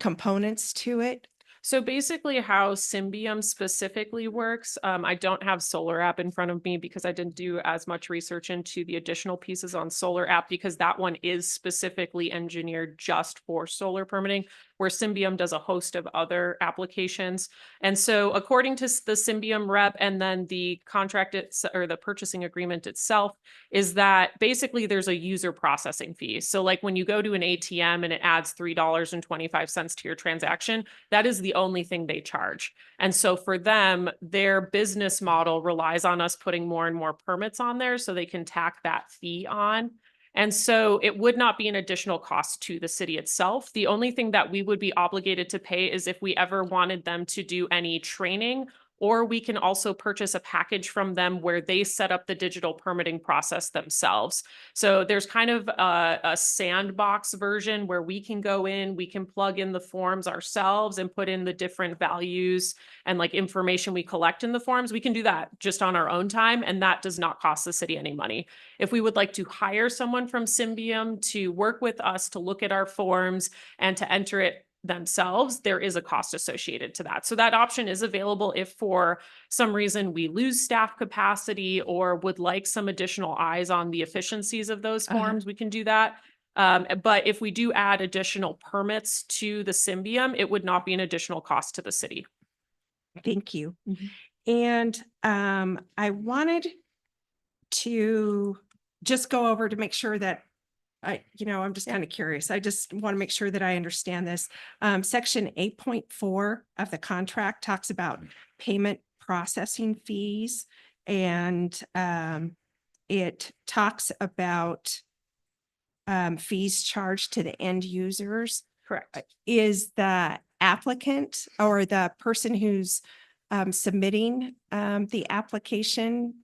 components to it? So basically how Symbium specifically works, I don't have Solar App in front of me because I didn't do as much research into the additional pieces on Solar App because that one is specifically engineered just for solar permitting, where Symbium does a host of other applications. And so according to the Symbium rep and then the contract or the purchasing agreement itself is that basically there's a user processing fee. So like when you go to an ATM and it adds $3.25 to your transaction, that is the only thing they charge. And so for them, their business model relies on us putting more and more permits on there so they can tack that fee on. And so it would not be an additional cost to the city itself. The only thing that we would be obligated to pay is if we ever wanted them to do any training or we can also purchase a package from them where they set up the digital permitting process themselves. So there's kind of a sandbox version where we can go in, we can plug in the forms ourselves and put in the different values and like information we collect in the forms. We can do that just on our own time, and that does not cost the city any money. If we would like to hire someone from Symbium to work with us to look at our forms and to enter it themselves, there is a cost associated to that. So that option is available if for some reason we lose staff capacity or would like some additional eyes on the efficiencies of those forms, we can do that. But if we do add additional permits to the Symbium, it would not be an additional cost to the city. Thank you. And I wanted to just go over to make sure that I'm just kind of curious. I just want to make sure that I understand this. Section 8.4 of the contract talks about payment processing fees, and it talks about fees charged to the end users. Correct. Is the applicant or the person who's submitting the application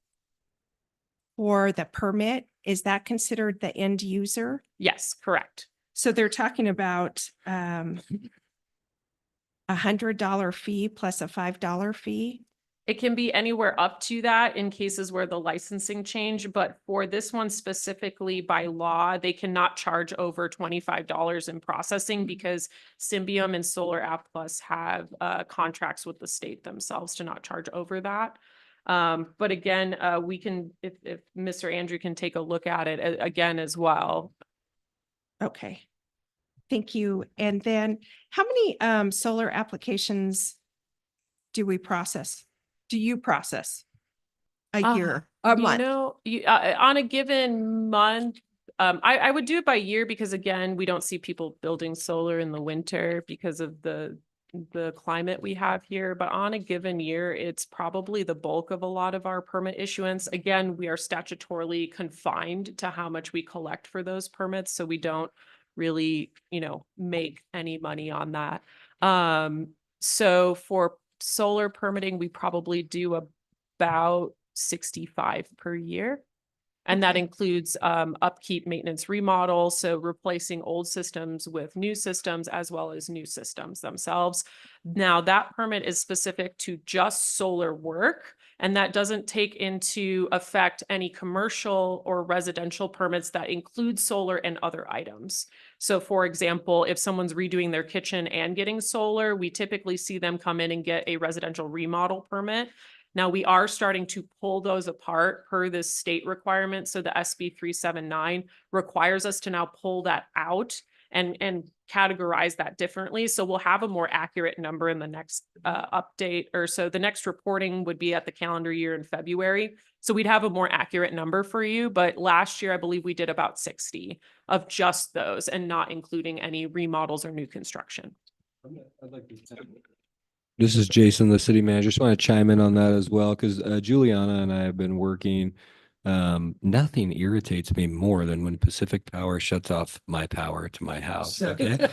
for the permit, is that considered the end user? Yes, correct. So they're talking about $100 fee plus a $5 fee? It can be anywhere up to that in cases where the licensing change, but for this one specifically by law, they cannot charge over $25 in processing because Symbium and Solar App Plus have contracts with the state themselves to not charge over that. But again, we can, if Mr. Andrew can take a look at it again as well. Okay. Thank you. And then how many solar applications do we process? Do you process a year, a month? On a given month, I would do it by year because again, we don't see people building solar in the winter because of the climate we have here. But on a given year, it's probably the bulk of a lot of our permit issuance. Again, we are statutorily confined to how much we collect for those permits. So we don't really, make any money on that. So for solar permitting, we probably do about 65 per year. And that includes upkeep, maintenance, remodel. So replacing old systems with new systems as well as new systems themselves. Now that permit is specific to just solar work, and that doesn't take into effect any commercial or residential permits that include solar and other items. So for example, if someone's redoing their kitchen and getting solar, we typically see them come in and get a residential remodel permit. Now we are starting to pull those apart per this state requirement. So the SB 379 requires us to now pull that out and categorize that differently. So we'll have a more accurate number in the next update, or so the next reporting would be at the calendar year in February. So we'd have a more accurate number for you. But last year, I believe we did about 60 of just those and not including any remodels or new construction. This is Jason, the city manager. Just want to chime in on that as well, because Juliana and I have been working. Nothing irritates me more than when Pacific Power shuts off my power to my house. Okay.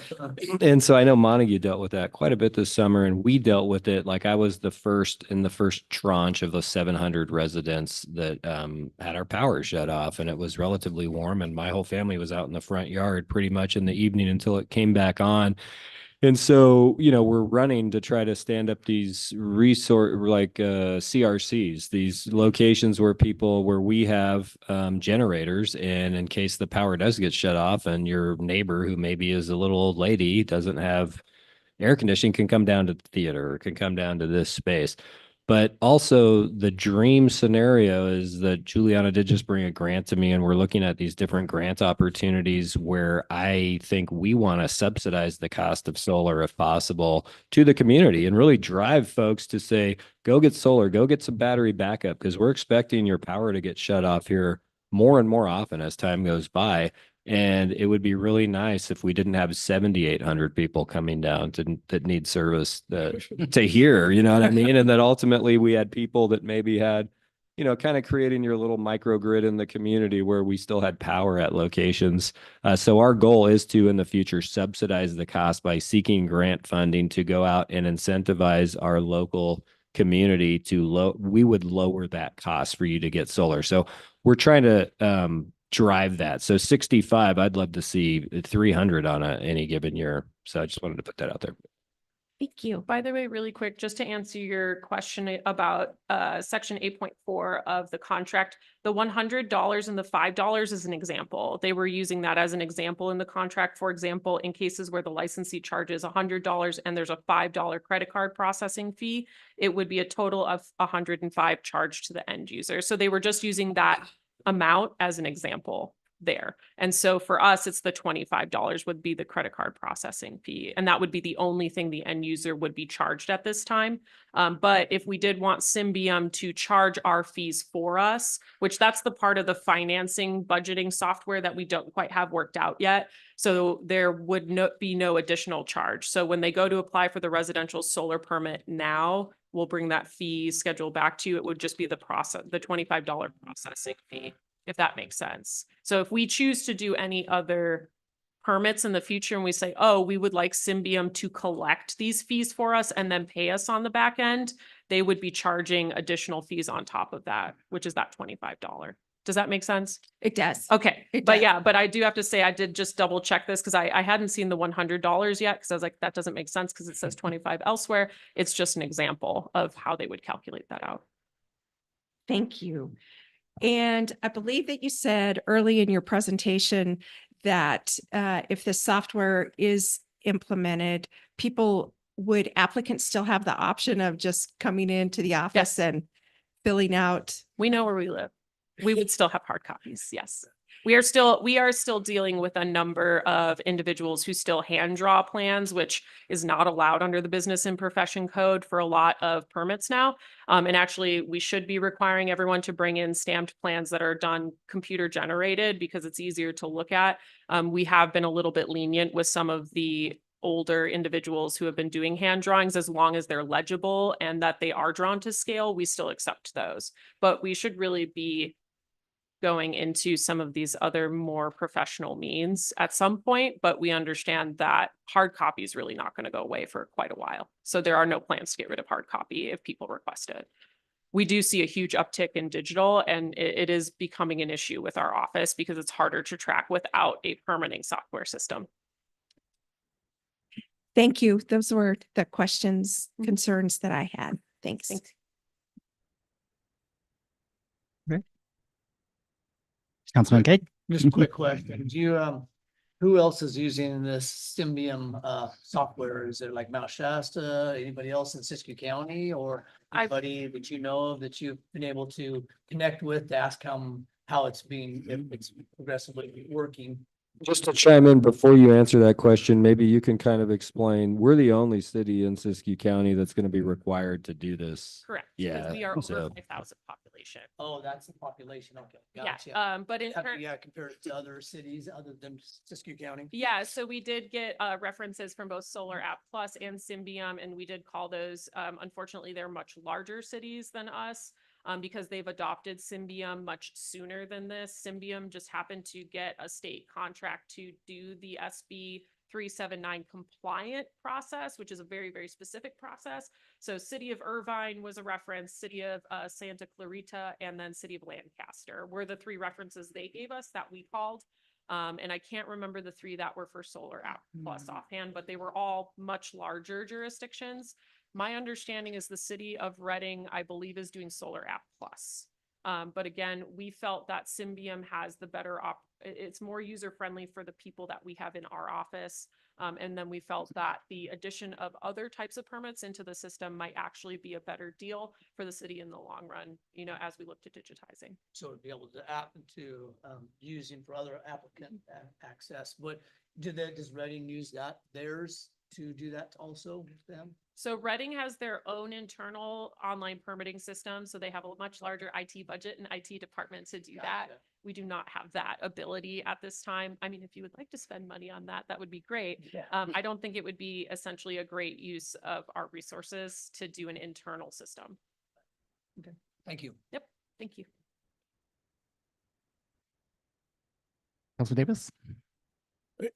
And so I know Montague dealt with that quite a bit this summer, and we dealt with it. Like I was the first tranche of the 700 residents that had our power shut off, and it was relatively warm, and my whole family was out in the front yard pretty much in the evening until it came back on. And so, we're running to try to stand up these CRCs, these locations where we have generators. And in case the power does get shut off and your neighbor, who maybe is a little old lady, doesn't have air conditioning, can come down to the theater or can come down to this space. But also the dream scenario is that Juliana did just bring a grant to me, and we're looking at these different grant opportunities where I think we want to subsidize the cost of solar if possible to the community and really drive folks to say, go get solar, go get some battery backup, because we're expecting your power to get shut off here more and more often as time goes by. And it would be really nice if we didn't have 7,800 people coming down that need service to hear, you know what I mean? And that ultimately we had people that maybe had, kind of creating your little microgrid in the community where we still had power at locations. So our goal is to, in the future, subsidize the cost by seeking grant funding to go out and incentivize our local community we would lower that cost for you to get solar. So we're trying to drive that. So 65, I'd love to see 300 on any given year. So I just wanted to put that out there. Thank you. By the way, really quick, just to answer your question about section 8.4 of the contract, the $100 and the $5 is an example. They were using that as an example in the contract. For example, in cases where the licensee charges $100 and there's a $5 credit card processing fee, it would be a total of $105 charged to the end user. So they were just using that amount as an example there. And so for us, it's the $25 would be the credit card processing fee. And that would be the only thing the end user would be charged at this time. But if we did want Symbium to charge our fees for us, which that's the part of the financing budgeting software that we don't quite have worked out yet. So there would be no additional charge. So when they go to apply for the residential solar permit now, we'll bring that fee schedule back to you. It would just be the $25 processing fee, if that makes sense. So if we choose to do any other permits in the future and we say, oh, we would like Symbium to collect these fees for us and then pay us on the back end, they would be charging additional fees on top of that, which is that $25. Does that make sense? It does. Okay, It but does. yeah, but I do have to say, I did just double check this because I hadn't seen the $100 yet, because I was like, that doesn't make sense because it says 25 elsewhere. It's just an example of how they would calculate that out. Thank you. And I believe that you said early in your presentation that if the software is implemented, applicants still have the option of just coming into the office Yes. and filling out? We know where we live. We would still have hard copies. Yes. We are still dealing with a number of individuals who still hand draw plans, which is not allowed under the business and profession code for a lot of permits now. And actually, we should be requiring everyone to bring in stamped plans that are done computer generated because it's easier to look at. We have been a little bit lenient with some of the older individuals who have been doing hand drawings, as long as they're legible and that they are drawn to scale, we still accept those. But we should really be going into some of these other more professional means at some point, but we understand that hard copy is really not going to go away for quite a while. So there are no plans to get rid of hard copy if people request it. We do see a huge uptick in digital, and it is becoming an issue with our office because it's harder to track without a permitting software system. Thank you. Those were the questions, concerns that I had. Thanks. Thanks. Councilman Cake? Just a quick question. Do you, who else is using this Symbium software? Is it like Mount Shasta, anybody else in Siskiyou County, or anybody that you know of that you've been able to connect with to ask how it's being, if it's progressively working? Just to chime in before you answer that question, maybe you can kind of explain, we're the only city in Siskiyou County that's going to be required to do this. Correct. Yeah, Because we are over so- 5,000 population. Oh, that's the population. Okay, Yeah. gotcha. But in turn, Yeah, compared to other cities other than Siskiyou County. yeah, so we did get references from both Solar App Plus and Symbium, and we did call those. Unfortunately, they're much larger cities than us because they've adopted Symbium much sooner than this. Symbium just happened to get a state contract to do the SB 379 compliant process, which is a very, very specific process. So City of Irvine was a reference, City of Santa Clarita, and then City of Lancaster were the three references they gave us that we called. And I can't remember the three that were for Solar App Plus offhand, but they were all much larger jurisdictions. My understanding is the City of Reading, I believe, is doing Solar App Plus. But again, we felt that Symbium has the better it's more user-friendly for the people that we have in our office. And then we felt that the addition of other types of permits into the system might actually be a better deal for the city in the long run, you know, as we look to digitizing. So to be able to using for other applicant access, but does Reading use theirs to do that also with them? So Reading has their own internal online permitting system. So they have a much larger IT budget and IT department to do that. Gotcha. We do not have that ability at this time. I mean, if you would like to spend money on that, that would be great. Yeah. I don't think it would be essentially a great use of our resources to do an internal system. Thank you. Thank you. Councilman Davis?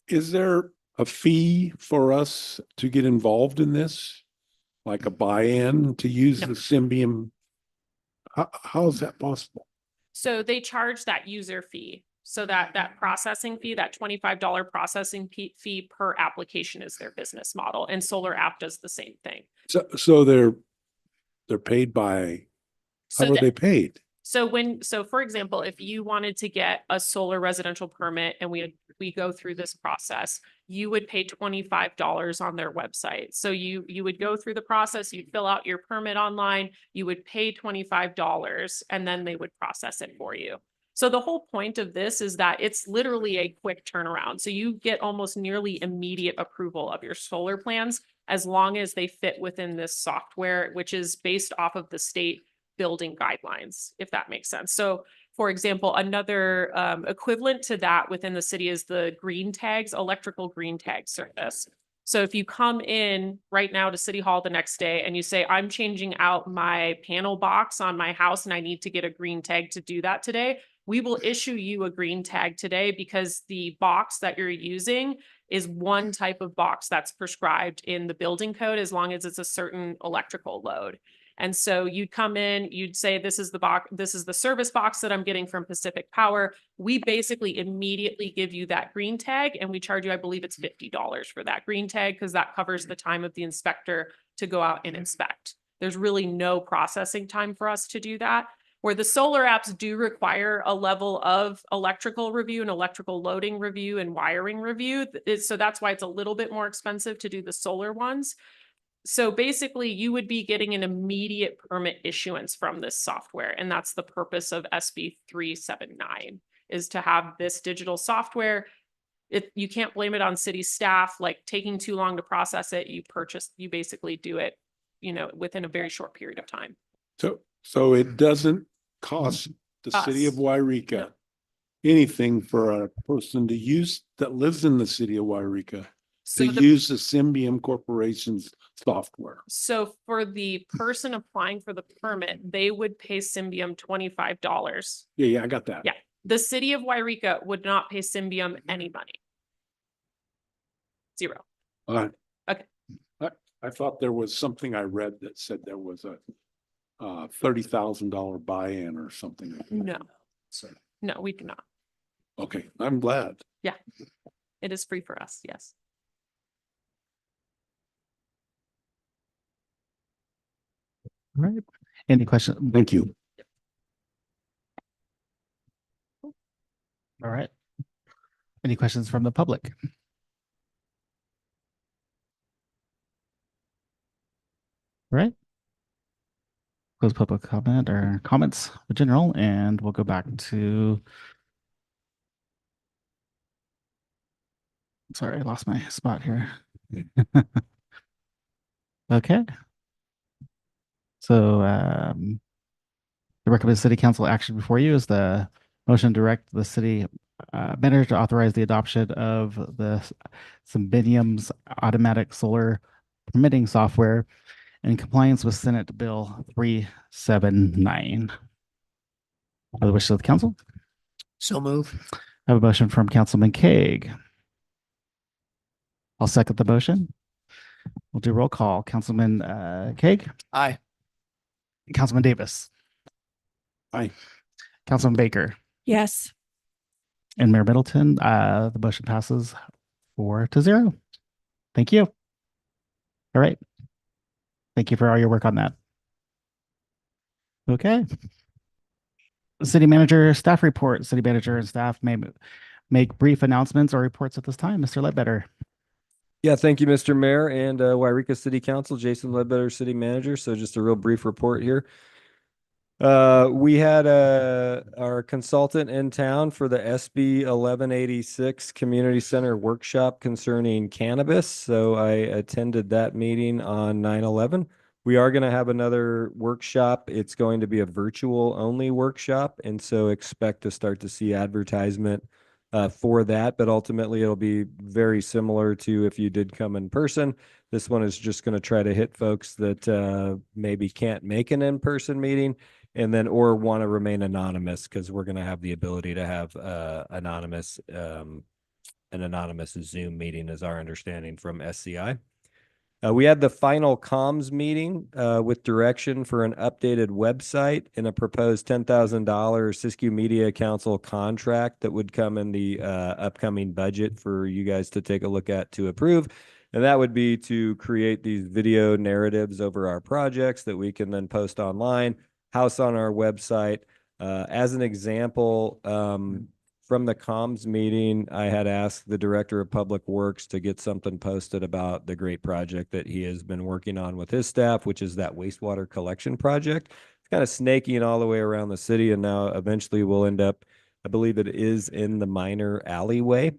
Is there a fee for us to get involved in this? like a buy-in to use No. the Symbian? How is that possible? So they charge that user fee. So that processing fee, that $25 processing fee per application is their business model. And Solar App does the same thing. So they're paid by, how So are that- they paid? So for example, if you wanted to get a solar residential permit and we go through this process, you would pay $25 on their website. So you would go through the process, you'd fill out your permit online, you would pay $25 and then they would process it for you. So the whole point of this is that it's literally a quick turnaround. So you get almost nearly immediate approval of your solar plans as long as they fit within this software, which is based off of the state building guidelines, if that makes sense. So for example, another equivalent to that within the city is the green tags, electrical green tag service. So if you come in right now to City Hall the next day and you say, I'm changing out my panel box on my house and I need to get a green tag to do that today, we will issue you a green tag today because the box that you're using is one type of box that's prescribed in the building code as long as it's a certain electrical load. And so you'd come in, you'd say, this is the box, this is the service box that I'm getting from Pacific Power. We basically immediately give you that green tag and we charge you, I believe it's $50 for that green tag because that covers the time of the inspector to go out and inspect. There's really no processing time for us to do that. Where the solar apps do require a level of electrical review and electrical loading review and wiring review. So that's why it's a little bit more expensive to do the solar ones. So basically you would be getting an immediate permit issuance from this software. And that's the purpose of SB 379 is to have this digital software. You can't blame it on city staff, like taking too long to process it. You basically do it, within a very short period of time. So it doesn't cost the city of Us. Wairika No. anything for a person to use that lives in the city of Wairika So to use the Symbian Corporation's software. So for the person applying for the permit, they would pay Symbian $25. Yeah, I got that. Yeah. The city of Wairika would not pay Symbian any money. Zero. Okay. I thought there was something I read that said there was a $30,000 buy-in or something. No. No, we do not. Okay, I'm glad. Yeah. It is free for us. Yes. All right. Any questions? Thank you. All right. Any questions from the public? All right. Close public comment or comments in general, and we'll go back to. Sorry, I lost my spot here. Okay. So the recommended city council action before you is the motion to direct the city manager to authorize the adoption of the Symbian's automatic solar permitting software in compliance with Senate Bill 379. Are the wishes of the council? So move. I have a motion from Councilman Kaeg. I'll second the motion. We'll do roll call. Councilman Kaeg, Aye. Councilman Davis, Aye. Councilman Baker, Yes. and Mayor Middleton. The motion passes 4-0. Thank you. All right. Thank you for all your work on that. Okay. City manager staff report. City manager and staff may make brief announcements or reports at this time. Mr. Ledbetter. Yeah, thank you, Mr. Mayor and Wairika City Council, Jason Ledbetter, City Manager. So just a real brief report here. We had our consultant in town for the SB 1186 Community Center workshop concerning cannabis. So I attended that meeting on 9/11. We are going to have another workshop. It's going to be a virtual only workshop. And so expect to start to see advertisement for that, but ultimately it'll be very similar to if you did come in person. This one is just going to try to hit folks that maybe can't make an in-person meeting and then or want to remain anonymous, because we're going to have the ability to have an anonymous Zoom meeting is our understanding from SCI. We had the final comms meeting with direction for an updated website and a proposed $10,000 Siskiyou Media Council contract that would come in the upcoming budget for you guys to take a look at to approve. And that would be to create these video narratives over our projects that we can then post online, house on our website. As an example, from the comms meeting, I had asked the Director of Public Works to get something posted about the great project that he has been working on with his staff, which is that wastewater collection project. It's kind of snaking all the way around the city, and now eventually we'll end up, I believe it is in the minor alleyway.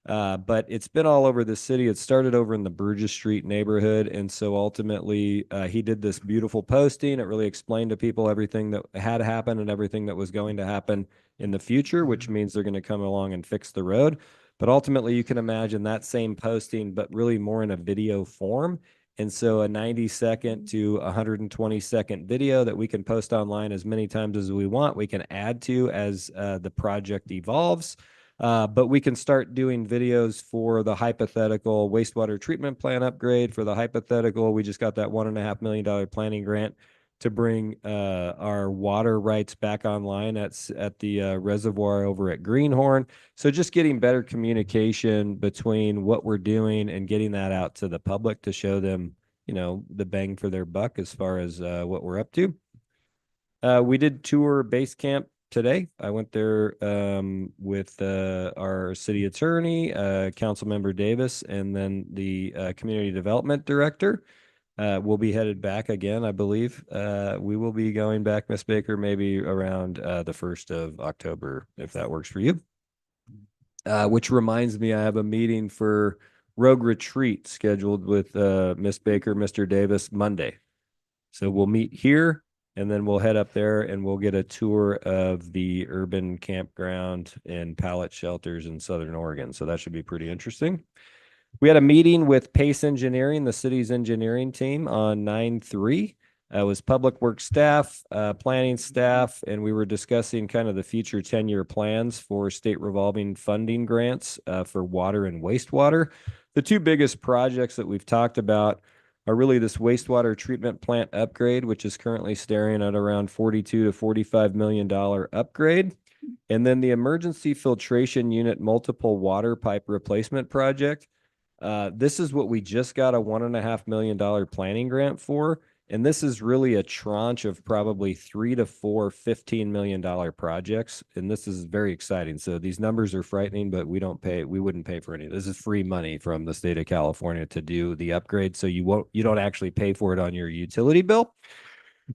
But it's been all over the city. It started over in the Burgess Street neighborhood. And so ultimately, he did this beautiful posting. It really explained to people everything that had happened and everything that was going to happen in the future, which means they're going to come along and fix the road. But ultimately, you can imagine that same posting, but really more in a video form. And so a 90-second to 120-second video that we can post online as many times as we want, we can add to as the project evolves. But we can start doing videos for the hypothetical wastewater treatment plant upgrade. For the hypothetical, we just got that $1.5 million planning grant to bring our water rights back online at the reservoir over at Greenhorn. So just getting better communication between what we're doing and getting that out to the public to show them, you know, the bang for their buck as far as what we're up to. We did tour base camp today. I went there with our city attorney, council member Davis, and then the community development director. We'll be headed back again, I believe. We will be going back, Miss Baker, maybe around the 1st of October, if that works for you. Which reminds me, I have a meeting for Rogue Retreat scheduled with Miss Baker, Mr. Davis, Monday. So we'll meet here, and then we'll head up there and we'll get a tour of the urban campground and pallet shelters in Southern Oregon. So that should be pretty interesting. We had a meeting with Pace Engineering, the city's engineering team, on 9/3. It was public works staff, planning staff, and we were discussing kind of the future 10-year plans for state revolving funding grants for water and wastewater. The two biggest projects that we've talked about are really this wastewater treatment plant upgrade, which is currently staring at around $42 to $45 million upgrade. And then the emergency filtration unit multiple water pipe replacement project. This is what we just got a $1.5 million planning grant for. And this is really a tranche of probably 3 to 4 $15 million projects. And this is very exciting. So these numbers are frightening, but we wouldn't pay for any. This is free money from the state of California to do the upgrade. So you don't actually pay for it on your utility bill.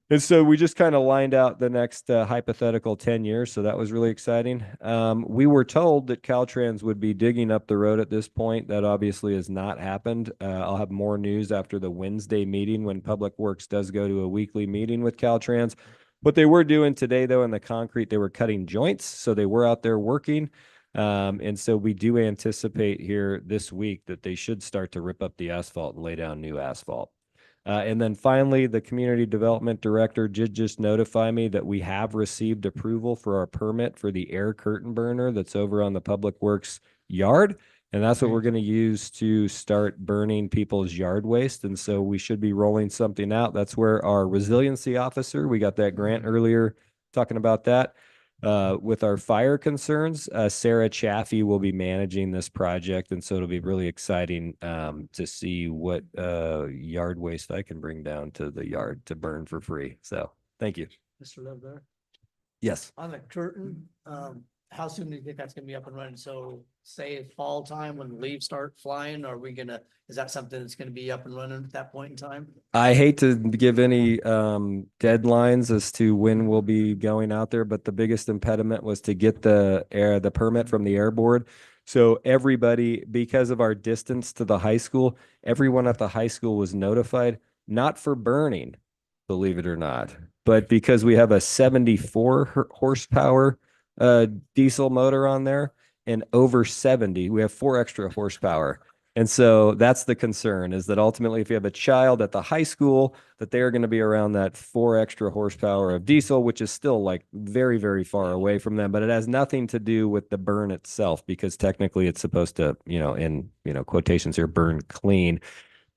And so we just kind of lined out the next hypothetical 10 years. So that was really exciting. We were told that Caltrans would be digging up the road at this point. That obviously has not happened. I'll have more news after the Wednesday meeting when Public Works does go to a weekly meeting with Caltrans. What they were doing today, though, in the concrete, they were cutting joints. So they were out there working. And so we do anticipate here this week that they should start to rip up the asphalt and lay down new asphalt. And then finally, the community development director did just notify me that we have received approval for our permit for the air curtain burner that's over on the Public Works yard. And that's what we're going to use to start burning people's yard waste. And so we should be rolling something out. That's where our resiliency officer, we got that grant earlier talking about that. With our fire concerns, Sarah Chaffee will be managing this project. And so it'll be really exciting to see what yard waste I can bring down to the yard to burn for free. So thank you. Mr. Love there. Yes. On the curtain, how soon do you think that's gonna be up and running? So say fall time when the leaves start flying, is that something that's gonna be up and running at that point in time? I hate to give any deadlines as to when we'll be going out there, but the biggest impediment was to get the permit from the air board. So everybody, because of our distance to the high school, everyone at the high school was notified, not for burning, believe it or not, but because we have a 74 horsepower diesel motor on there and over 70, we have 4 extra horsepower. And so that's the concern, is that ultimately if you have a child at the high school, that they are going to be around that 4 extra horsepower of diesel, which is still like very, very far away from them. But it has nothing to do with the burn itself, because technically it's supposed to, in quotations here, burn clean.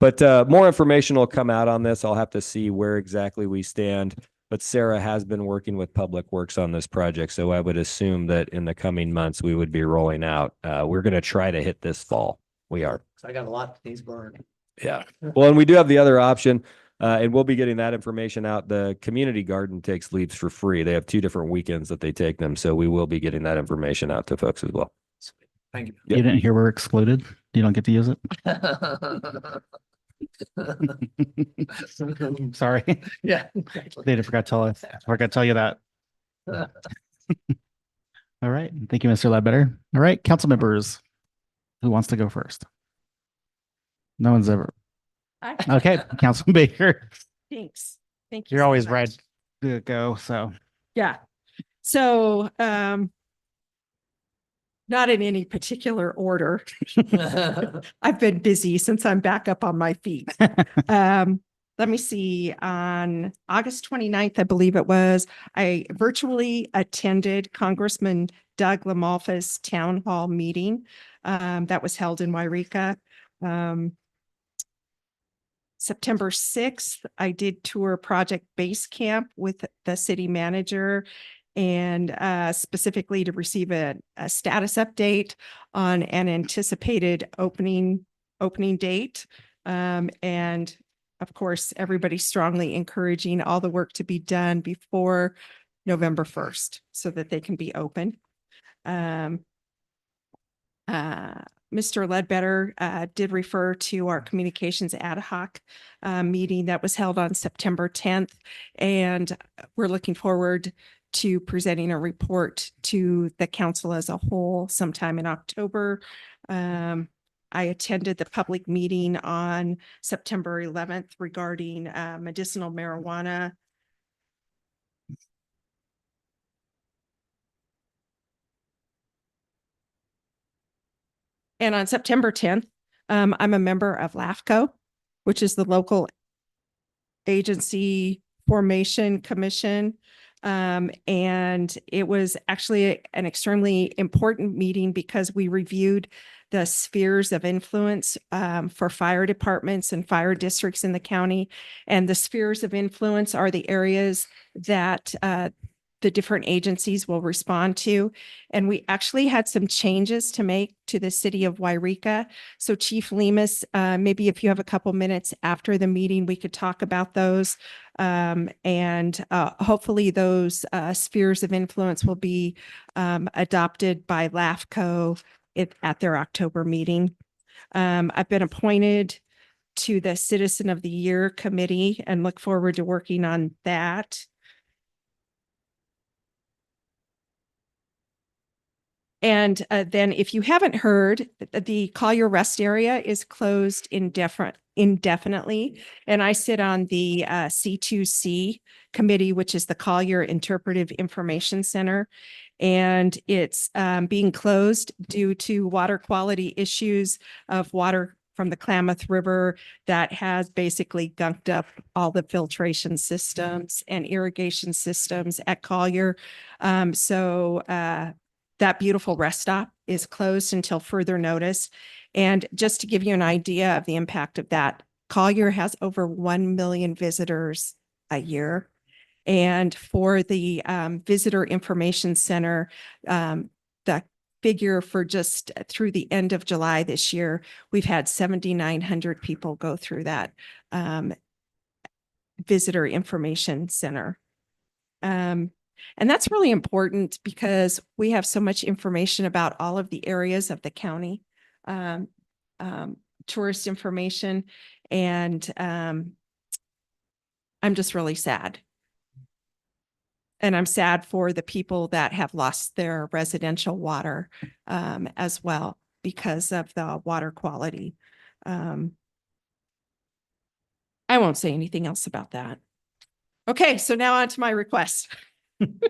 But more information will come out on this. I'll have to see where exactly we stand. But Sarah has been working with Public Works on this project, so I would assume that in the coming months we would be rolling out. We're going to try to hit this fall. We are. So I got a lot that needs burned. Yeah. Well, and we do have the other option, and we'll be getting that information out. The community garden takes leaves for free. They have 2 different weekends that they take them, so we will be getting that information out to folks as well. Thank you. You didn't hear we're excluded? You don't get to use it? Sorry. Yeah. They forgot to tell you that. All right. Thank you, Mr. Ledbetter. All right, council members. Who wants to go first? No one's ever. Okay, Councilman Baker. Thanks. Thank you. You're so always much. right to go. So Yeah. So, not in any particular order. I've been busy since I'm back up on my feet. Let me see, on August 29th, I believe it was, I virtually attended Congressman Doug LaMalfa's town hall meeting that was held in Wairika. September 6th, I did tour Project Base Camp with the city manager and specifically to receive a status update on an anticipated opening date. And of course, everybody strongly encouraging all the work to be done before November 1st so that they can be open. Mr. Ledbetter did refer to our communications ad hoc meeting that was held on September 10th. And we're looking forward to presenting a report to the council as a whole sometime in October. I attended the public meeting on September 11th regarding medicinal marijuana. And on September 10th, I'm a member of LAFCO, which is the local agency formation commission. And it was actually an extremely important meeting because we reviewed the spheres of influence for fire departments and fire districts in the county. And the spheres of influence are the areas that the different agencies will respond to. And we actually had some changes to make to the city of Wairika. So Chief Lemus, maybe if you have a couple minutes after the meeting, we could talk about those. And hopefully those spheres of influence will be adopted by LAFCO at their October meeting. I've been appointed to the Citizen of the Year committee and look forward to working on that. And then if you haven't heard, the Collier Rest area is closed indefinitely. And I sit on the C2C committee, which is the Collier Interpretive Information Center. And it's being closed due to water quality issues of water from the Klamath River that has basically gunked up all the filtration systems and irrigation systems at Collier. So that beautiful rest stop is closed until further notice. And just to give you an idea of the impact of that, Collier has over 1 million visitors a year. And for the Visitor Information Center, the figure for just through the end of July this year, we've had 7,900 people go through that Visitor Information Center. And that's really important because we have so much information about all of the areas of the county, tourist information, and I'm just really sad. And I'm sad for the people that have lost their residential water as well because of the water quality. I won't say anything else about that. Okay, so now on to my request. Would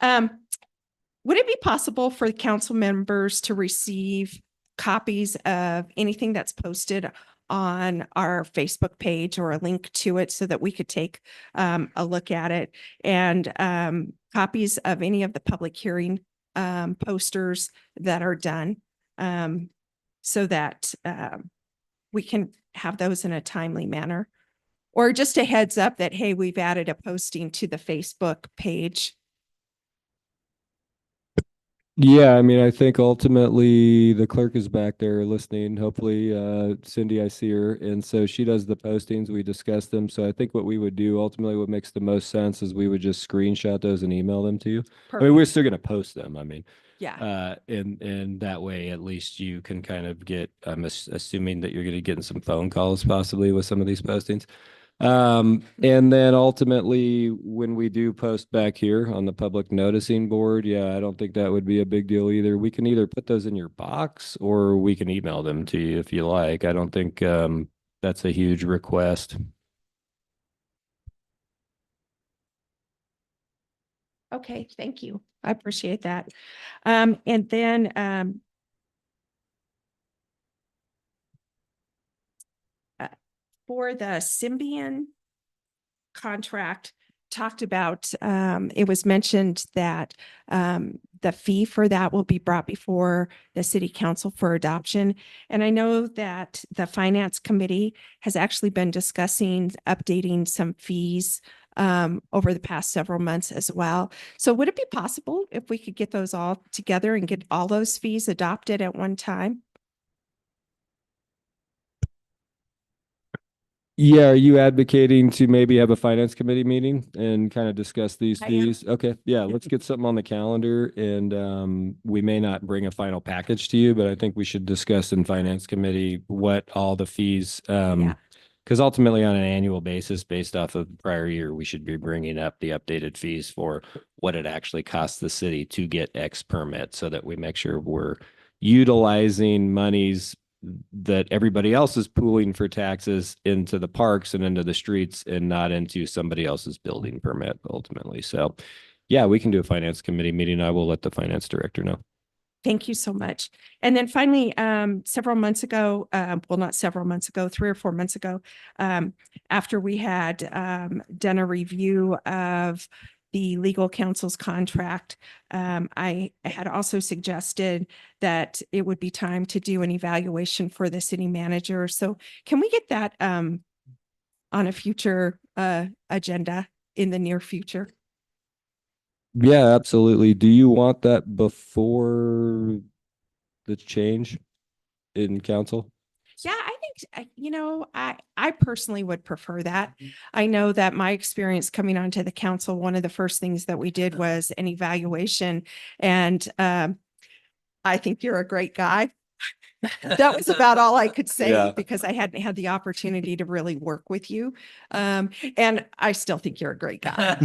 it be possible for the council members to receive copies of anything that's posted on our Facebook page or a link to it so that we could take a look at it, and copies of any of the public hearing posters that are done so that we can have those in a timely manner. Or just a heads up that, hey, we've added a posting to the Facebook page. Yeah, I mean, I think ultimately the clerk is back there listening. Hopefully, Cindy, I see her. And so she does the postings. We discuss them. So I think what we would do ultimately, what makes the most sense is we would just screenshot those and email them to you. I mean, we're Perfect. still going to post them. I mean, Yeah. and that way at least you can kind of get, I'm assuming that you're going to get some phone calls possibly with some of these postings. And then ultimately, when we do post back here on the public noticing board, yeah, I don't think that would be a big deal either. We can either put those in your box or we can email them to you if you like. I don't think that's a huge request. Okay, thank you. I appreciate that. And then for the Symbian contract, talked about, it was mentioned that the fee for that will be brought before the city council for adoption. And I know that the finance committee has actually been discussing updating some fees over the past several months as well. So would it be possible if we could get those all together and get all those fees adopted at one time? Yeah, are you advocating to maybe have a finance committee meeting and kind of discuss these I am. fees? Okay, yeah, let's get something on the calendar and we may not bring a final package to you, but I think we should discuss in finance committee what all the fees, Yeah. because ultimately on an annual basis, based off of the prior year, we should be bringing up the updated fees for what it actually costs the city to get X permit so that we make sure we're utilizing monies that everybody else is pooling for taxes into the parks and into the streets and not into somebody else's building permit ultimately. So yeah, we can do a finance committee meeting. I will let the finance director know. Thank you so much. And then finally, several months ago, well, not several months ago, 3 or 4 months ago, after we had done a review of the legal counsel's contract, I had also suggested that it would be time to do an evaluation for the city manager. So can we get that on a future agenda in the near future? Yeah, absolutely. Do you want that before the change in council? Yeah, I think, I personally would prefer that. I know that my experience coming onto the council, one of the first things that we did was an evaluation. And I think you're a great guy. That was about all I could say Yeah. because I hadn't had the opportunity to really work with you. And I still think you're a great guy.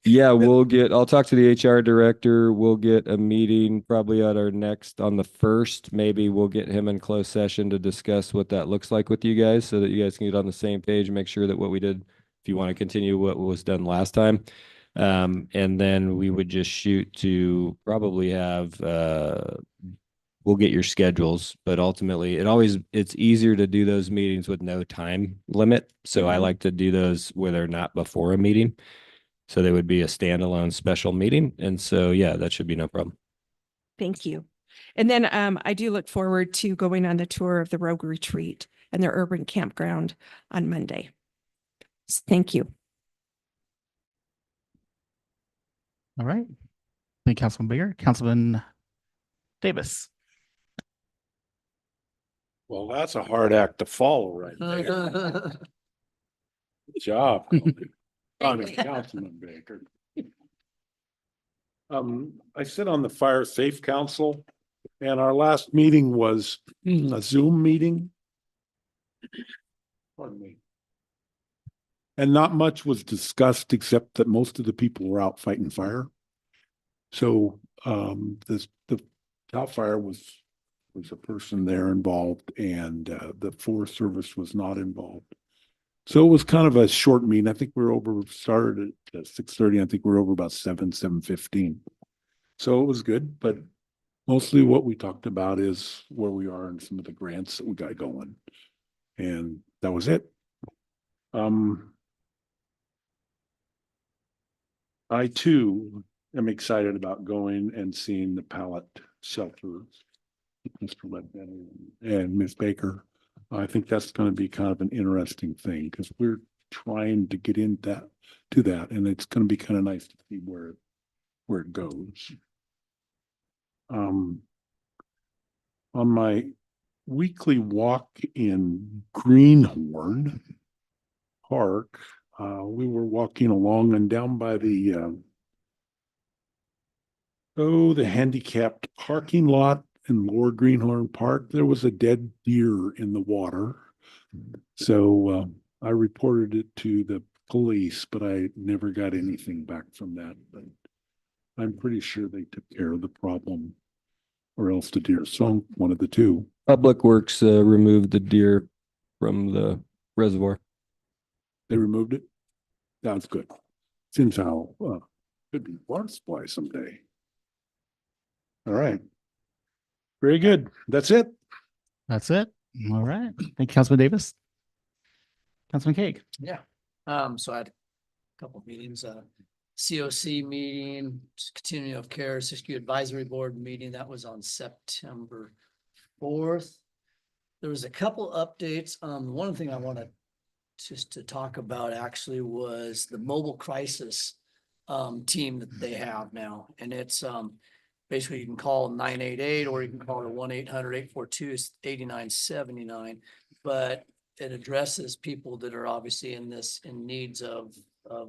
Yeah, I'll talk to the HR director. We'll get a meeting probably at our next on the 1st. Maybe we'll get him in closed session to discuss what that looks like with you guys so that you guys can get on the same page and make sure that what we did, if you want to continue what was done last time. And then we would just shoot to probably have, we'll get your schedules, but ultimately it's easier to do those meetings with no time limit. So I like to do those where they're not before a meeting. So they would be a standalone special meeting. And so, yeah, that should be no problem. Thank you. And then I do look forward to going on the tour of the Rogue Retreat and their urban campground on Monday. Thank you. All right. Thank you, Councilman Baker. Councilman Davis. Well, that's a hard act to follow right there. Good job. Councilman Baker. I sit on the Fire Safe Council and our last meeting was a Zoom meeting. Pardon me. And not much was discussed except that most of the people were out fighting fire. So the CAL FIRE was a person there involved and the Forest Service was not involved. So it was kind of a short meeting. I think we were started at 6:30. I think we were over about 7:15. So it was good, but mostly what we talked about is where we are and some of the grants that we got going. And that was it. I too am excited about going and seeing the pallet shelters, Mr. Ledbetter and Ms. Baker. I think that's going to be kind of an interesting thing because we're trying to get to that, and it's going to be kind of nice to see where it goes. On my weekly walk in Greenhorn Park, we were walking along, and down by the handicapped parking lot in Lower Greenhorn Park, there was a dead deer in the water. So I reported it to the police, but I never got anything back from that. But I'm pretty sure they took care of the problem, or else the deer sunk, one of the two. Public Works removed the deer from the reservoir. They removed it. That's good. Seems how could be water supply someday. All right. Very good. That's it. That's it. All right. Thank you, Councilman Davis. Councilman Cake. Yeah. So I had a couple of meetings, COC meeting, continuing of care, Siskiyou Advisory Board meeting. That was on September 4th. There was a couple updates. One thing I wanted just to talk about actually was the mobile crisis team that they have now. And it's basically you can call 988 or you can call it 1-800-842-8979. But it addresses people that are obviously in needs of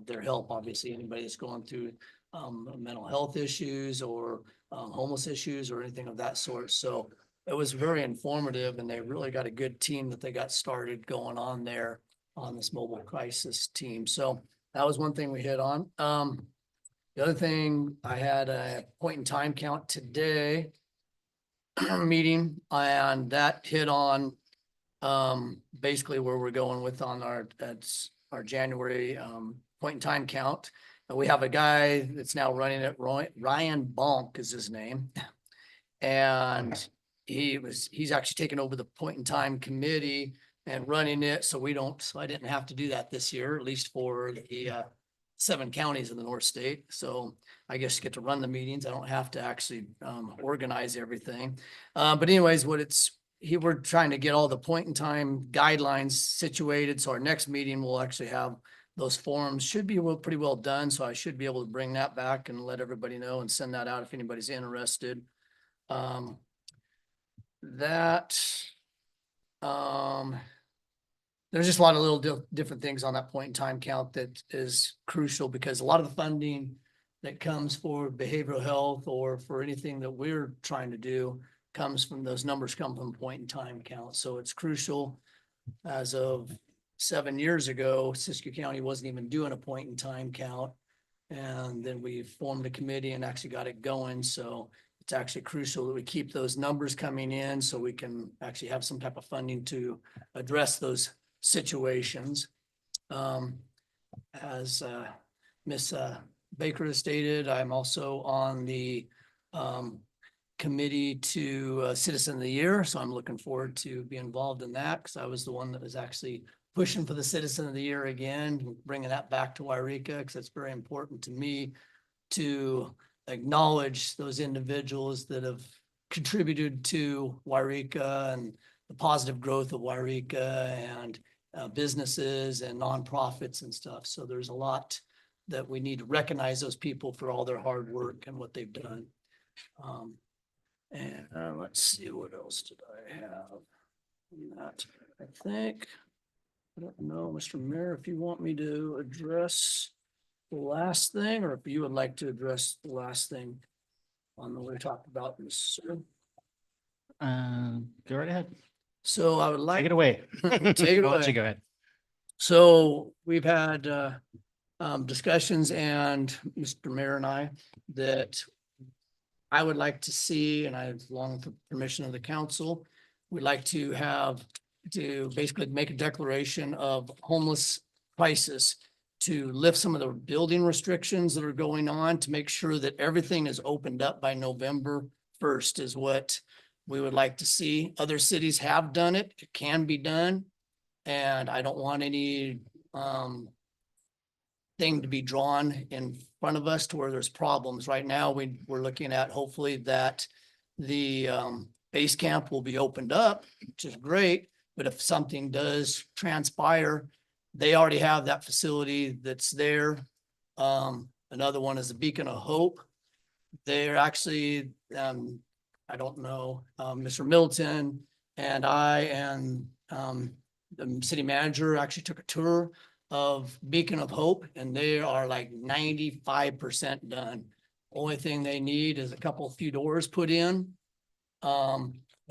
their help. Obviously, anybody that's going through mental health issues or homeless issues or anything of that sort. So it was very informative, and they really got a good team that they got started going on there on this mobile crisis team. So that was one thing we hit on. The other thing, I had a point in time count today meeting, and that hit on basically where we're going with on our January point in time count. We have a guy that's now running it. Ryan Bonk is his name. And he's actually taken over the point in time committee and running it. So I didn't have to do that this year, at least for the 7 counties in the North State. So I guess you get to run the meetings. I don't have to actually organize everything. But anyways, we're trying to get all the point in time guidelines situated. So our next meeting will actually have those forms, should be pretty well done. So I should be able to bring that back and let everybody know and send that out if anybody's interested. There's just a lot of little different things on that point in time count that is crucial, because a lot of the funding that comes for behavioral health or for anything that we're trying to do comes from those numbers come from point in time count. So it's crucial. As of 7 years ago, Siskiyou County wasn't even doing a point in time count. And then we formed a committee and actually got it going. So it's actually crucial that we keep those numbers coming in so we can actually have some type of funding to address those situations. As Miss Baker has stated, I'm also on the committee to Citizen of the Year. So I'm looking forward to be involved in that, because I was the one that was actually pushing for the Citizen of the Year again, bringing that back to Wairika, because it's very important to me to acknowledge those individuals that have contributed to Wairika and the positive growth of Wairika and businesses and nonprofits and stuff. So there's a lot that we need to recognize those people for all their hard work and what they've done. And let's see, what else did I have? That I think, I don't know, Mr. Mayor, if you want me to address the last thing, or if you would like to address the last thing on the way we talked about this. Sir. Go right ahead. So I would like Take it away. Take it I'll let away. you go ahead. So we've had discussions, and Mr. Mayor and I, that I would like to see, and I, along with the permission of the council, we'd like to basically make a declaration of homeless crisis, to lift some of the building restrictions that are going on, to make sure that everything is opened up by November 1st is what we would like to see. Other cities have done it. It can be done. And I don't want any thing to be drawn in front of us to where there's problems. Right now, we're looking at hopefully that the base camp will be opened up, which is great. but if something does transpire, they already have that facility that's there. Another one is the Beacon of Hope. They're actually, I don't know, Mr. Middleton and I and the city manager actually took a tour of Beacon of Hope, and they are like 95% done. Only thing they need is a few doors put in.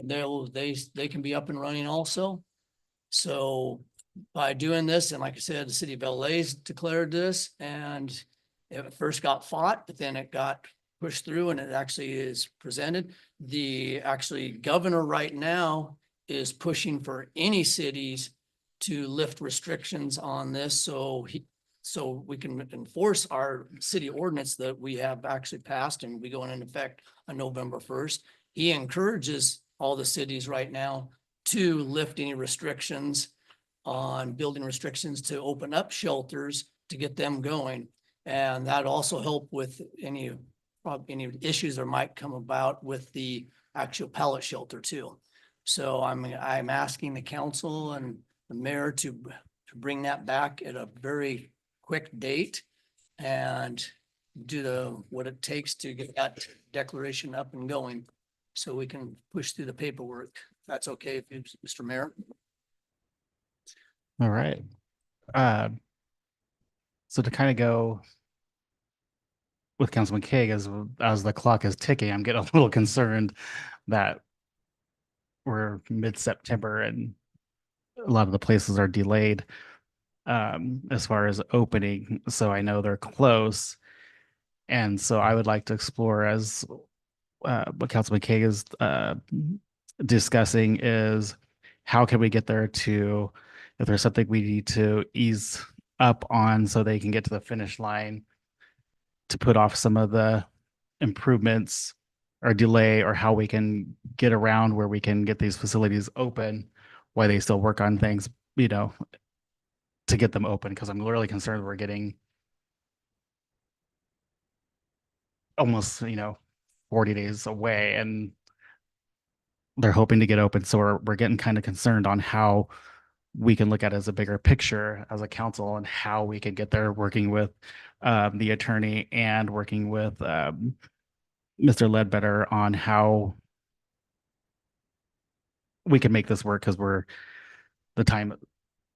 And they can be up and running also. So by doing this, and like I said, the city of LA's declared this, and it first got fought, but then it got pushed through and it actually is presented. The actually governor right now is pushing for any cities to lift restrictions on this. So we can enforce our city ordinance that we have actually passed and we go into effect on November 1st. He encourages all the cities right now to lift any restrictions on building restrictions to open up shelters to get them going. And that also help with any issues that might come about with the actual pallet shelter too. So I'm asking the council and the mayor to bring that back at a very quick date and do what it takes to get that declaration up and going so we can push through the paperwork. If that's okay, Mr. Mayor. All right. So to kind of go with Councilman Kaeg, as the clock is ticking, I'm getting a little concerned that we're mid-September and a lot of the places are delayed as far as opening. So I know they're close. And so I would like to explore, as what Councilman Kaeg is discussing, is how can we get there to, if there's something we need to ease up on so they can get to the finish line, to put off some of the improvements or delay, or how we can get around where we can get these facilities open while they still work on things, to get them open. Because I'm really concerned we're getting almost, 40 days away and they're hoping to get open. So we're getting kind of concerned on how we can look at it as a bigger picture as a council and how we can get there, working with the attorney and working with Mr. Ledbetter on how we can make this work, because the time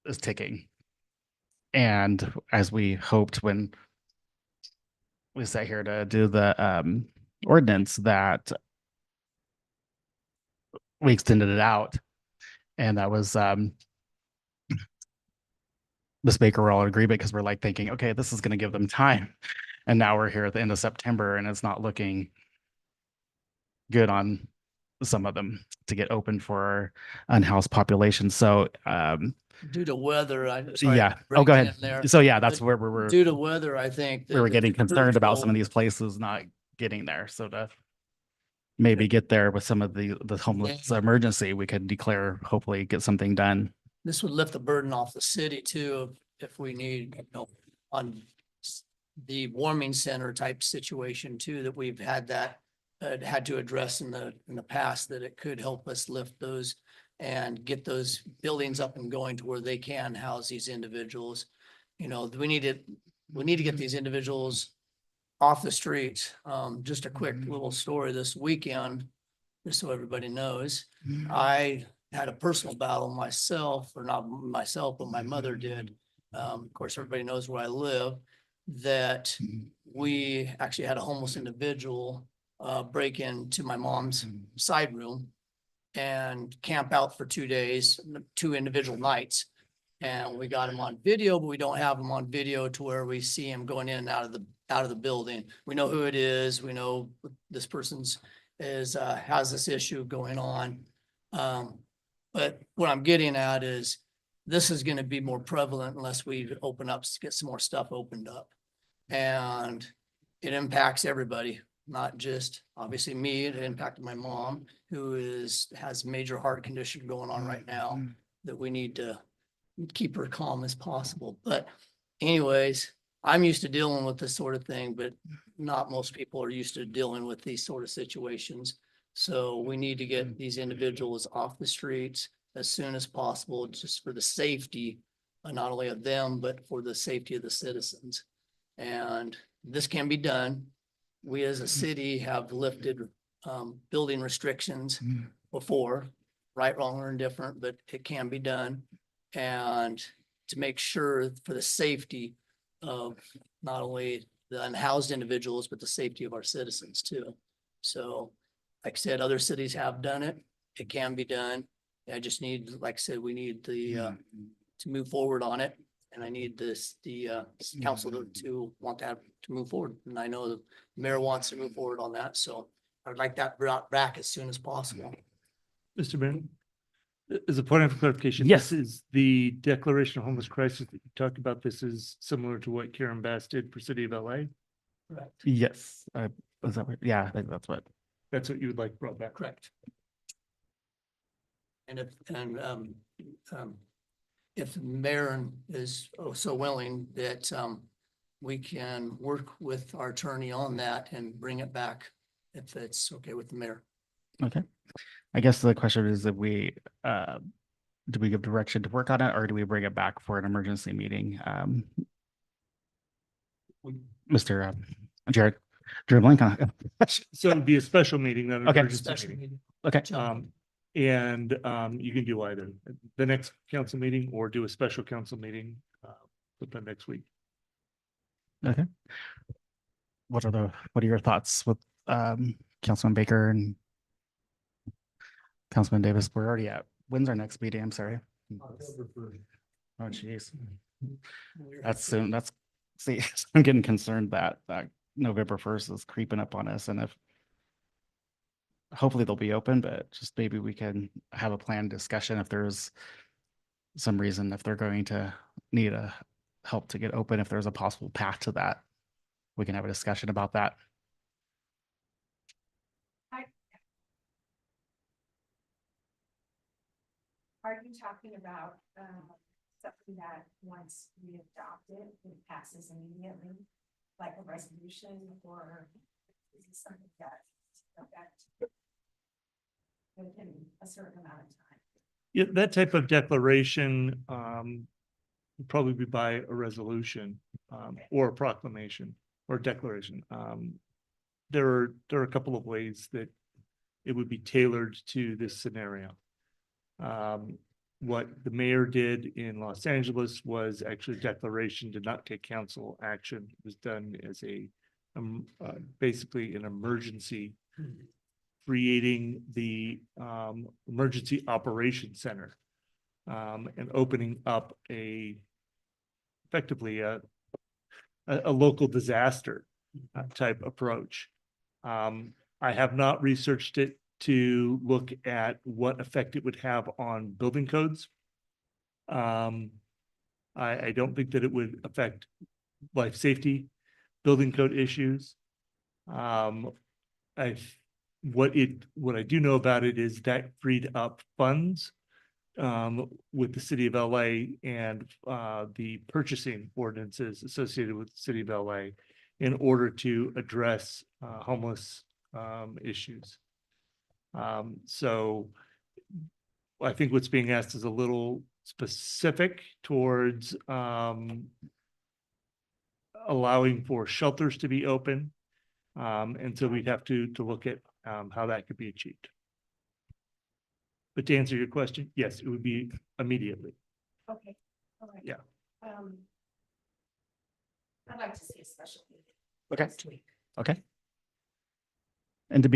is ticking. And as we hoped when we sat here to do the ordinance, that we extended it out, and that was Ms. Baker, we're all in agreement, because we're like thinking, okay, this is going to give them time. And now we're here at the end of September and it's not looking good on some of them to get open for our unhoused population. So Due to weather, sorry yeah. to Oh, break go in ahead. there. So yeah, that's But where we're Due to weather, I think. we were getting concerned about some of these. these places not getting there. So to maybe get there with some of the homeless emergency, we could declare, hopefully get something done. This would lift the burden off the city too, if we need, on the warming center type situation too, that we've had to address in the past, that it could help us lift those and get those buildings up and going to where they can house these individuals. We need to get these individuals off the streets. Just a quick little story this weekend, just so everybody knows. I had a personal battle myself, or not myself, but my mother did. Of course, everybody knows where I live, that we actually had a homeless individual break into my mom's side room and camp out for 2 days, 2 individual nights. And we got him on video, but we don't have him on video to where we see him going in and out of the building. We know who it is. We know this person's has this issue going on. But what I'm getting at is this is going to be more prevalent unless we open up, get some more stuff opened up. And it impacts everybody, not just obviously me. It impacted my mom, who has major heart condition going on right now, that we need to keep her calm as possible. But anyways, I'm used to dealing with this sort of thing, but not most people are used to dealing with these sort of situations. So we need to get these individuals off the streets as soon as possible, just for the safety, not only of them, but for the safety of the citizens. And this can be done. We as a city have lifted building restrictions before, right, wrong, or indifferent, but it can be done. And to make sure for the safety of not only the unhoused individuals, but the safety of our citizens too. So, like I said, other cities have done it. It can be done. I just need, like I said, we need the, to move forward on it. And I need the council to want to move forward. And I know the mayor wants to move forward on that. So I'd like that brought back as soon as possible. Mr. Mayor, as a point of clarification, Yes. this is the declaration of homeless crisis that you talked about. This is similar to what Karen Bass did for City of LA. Correct. Yes, is that what? Yeah, I think that's what. That's what you would like brought back. Correct. And if the mayor is so willing that we can work with our attorney on that and bring it back if it's okay with the mayor. Okay. I guess the question is if we, do we give direction to work on it or do we bring it back for an emergency meeting? Mr. Jared, dribbling on. So it'd be a special meeting, not an Okay. emergency Special meeting. Okay. And you can do either the next council meeting or do a special council meeting sometime next week. Okay. What are your thoughts with Councilman Baker and Councilman Davis? We're already at, when's our next meeting? I'm sorry. Oh, geez. That's soon. That's, see, I'm getting concerned that November 1st is creeping up on us. And if hopefully they'll be open, but just maybe we can have a planned discussion if there's some reason, if they're going to need a help to get open, if there's a possible path to that, we can have a discussion about that. Are you talking about something that once we adopt it, it passes immediately, like a resolution, or is it something that affect within a certain amount of time? Yeah, that type of declaration would probably be by a resolution or a proclamation or declaration. There are a couple of ways that it would be tailored to this scenario. What the mayor did in Los Angeles was actually a declaration to not take council action. It was done as a basically an emergency, creating the emergency operations center and opening up effectively a local disaster type approach. I have not researched it to look at what effect it would have on building codes. I don't think that it would affect life safety, building code issues. What I do know about it is that freed up funds with the city of LA and the purchasing ordinances associated with the city of LA in order to address homeless issues. So I think what's being asked is a little specific towards allowing for shelters to be open. And so we'd have to look at how that could be achieved. But to answer your question, yes, it would be immediately. Okay, all right. Yeah. I'd like to see a special meeting. Okay. Next week. Okay. And to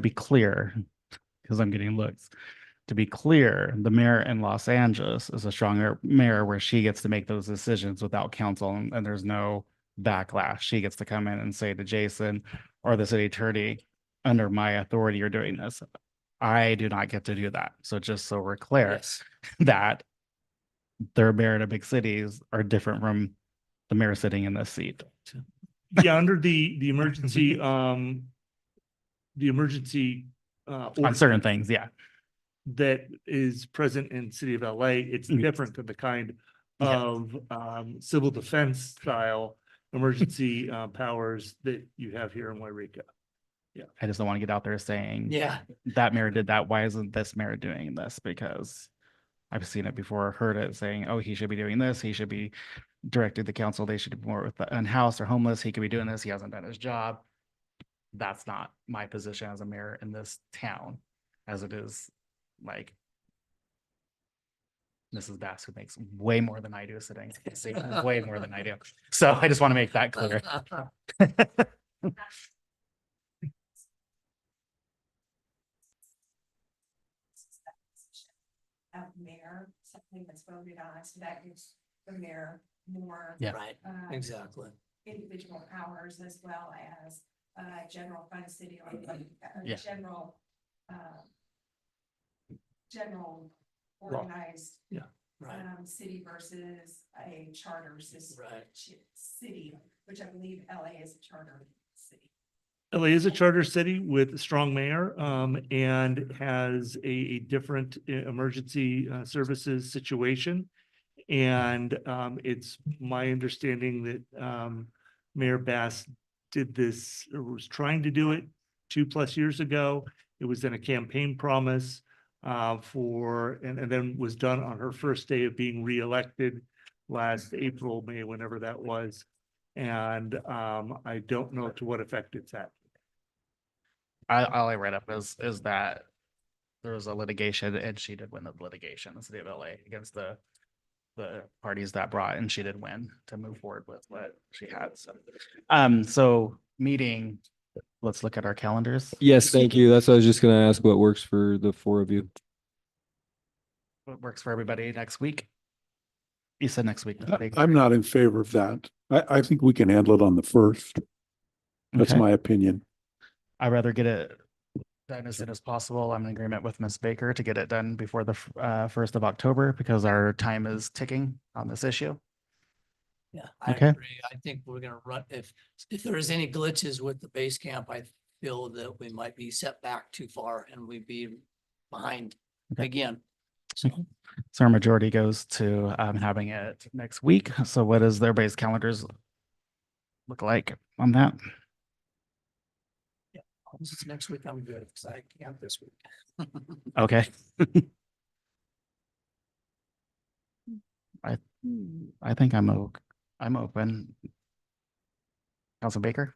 be clear, because I'm getting looks, to be clear, the mayor in Los Angeles is a stronger mayor where she gets to make those decisions without council and there's no backlash. She gets to come in and say to Jason or the city attorney, under my authority, you're doing this. I do not get to do that. So just so we're clear, Yes. that their mayor in a big cities are different from the mayor sitting in this seat. Yeah, under the emergency on certain things, yeah. that is present in city of LA, it's different than the kind of civil defense style emergency powers that you have here in Wairika. I just don't want to get out there saying Yeah. that mayor did that. Why isn't this mayor doing this? Because I've seen it before, heard it saying, oh, he should be doing this. He should be directing the council. They should be more with the unhoused or homeless. He could be doing this. He hasn't done his job. That's not my position as a mayor in this town, as it is like Mrs. Bass, who makes way more than I do sitting, way more than I do. So I just want to make that clear. Of mayor, something that's voted on, so that gives the mayor more. Yeah. Right, um, exactly. Individual powers as well as, general fund city or Yeah. general, general Law. organized. Right. City versus a charter system. Right. City, which I believe LA is a charter city. LA is a charter city with a strong mayor, and has a different emergency services situation. And it's my understanding that Mayor Bass did this, or was trying to do it 2+ years ago. It was in a campaign promise and then was done on her first day of being reelected last April, May, whenever that was. And I don't know to what effect it's had. All I read up is that there was a litigation and she did win the litigation in the city of LA against the parties that brought, and she did win to move forward with what she had. So meeting, let's look at our calendars. Yes, thank you. That's what I was just gonna ask, what works for the four of you? What works for everybody next week? You said next week. I'm not in favor of that. I think we can handle it on the first. That's Okay. my opinion. I'd rather get it done as soon as possible. I'm in agreement with Ms. Baker to get it done before the 1st of October because our time is ticking on this issue. Yeah, I Okay. agree. I think we're gonna run, if there is any glitches with the base camp, I feel that we might be set back too far and we'd be behind Okay. again. So our majority goes to having it next week. So what does everybody's calendars look like on that? This is next week, I'm good, because I can't this week. Okay. I think I'm open. Council Baker?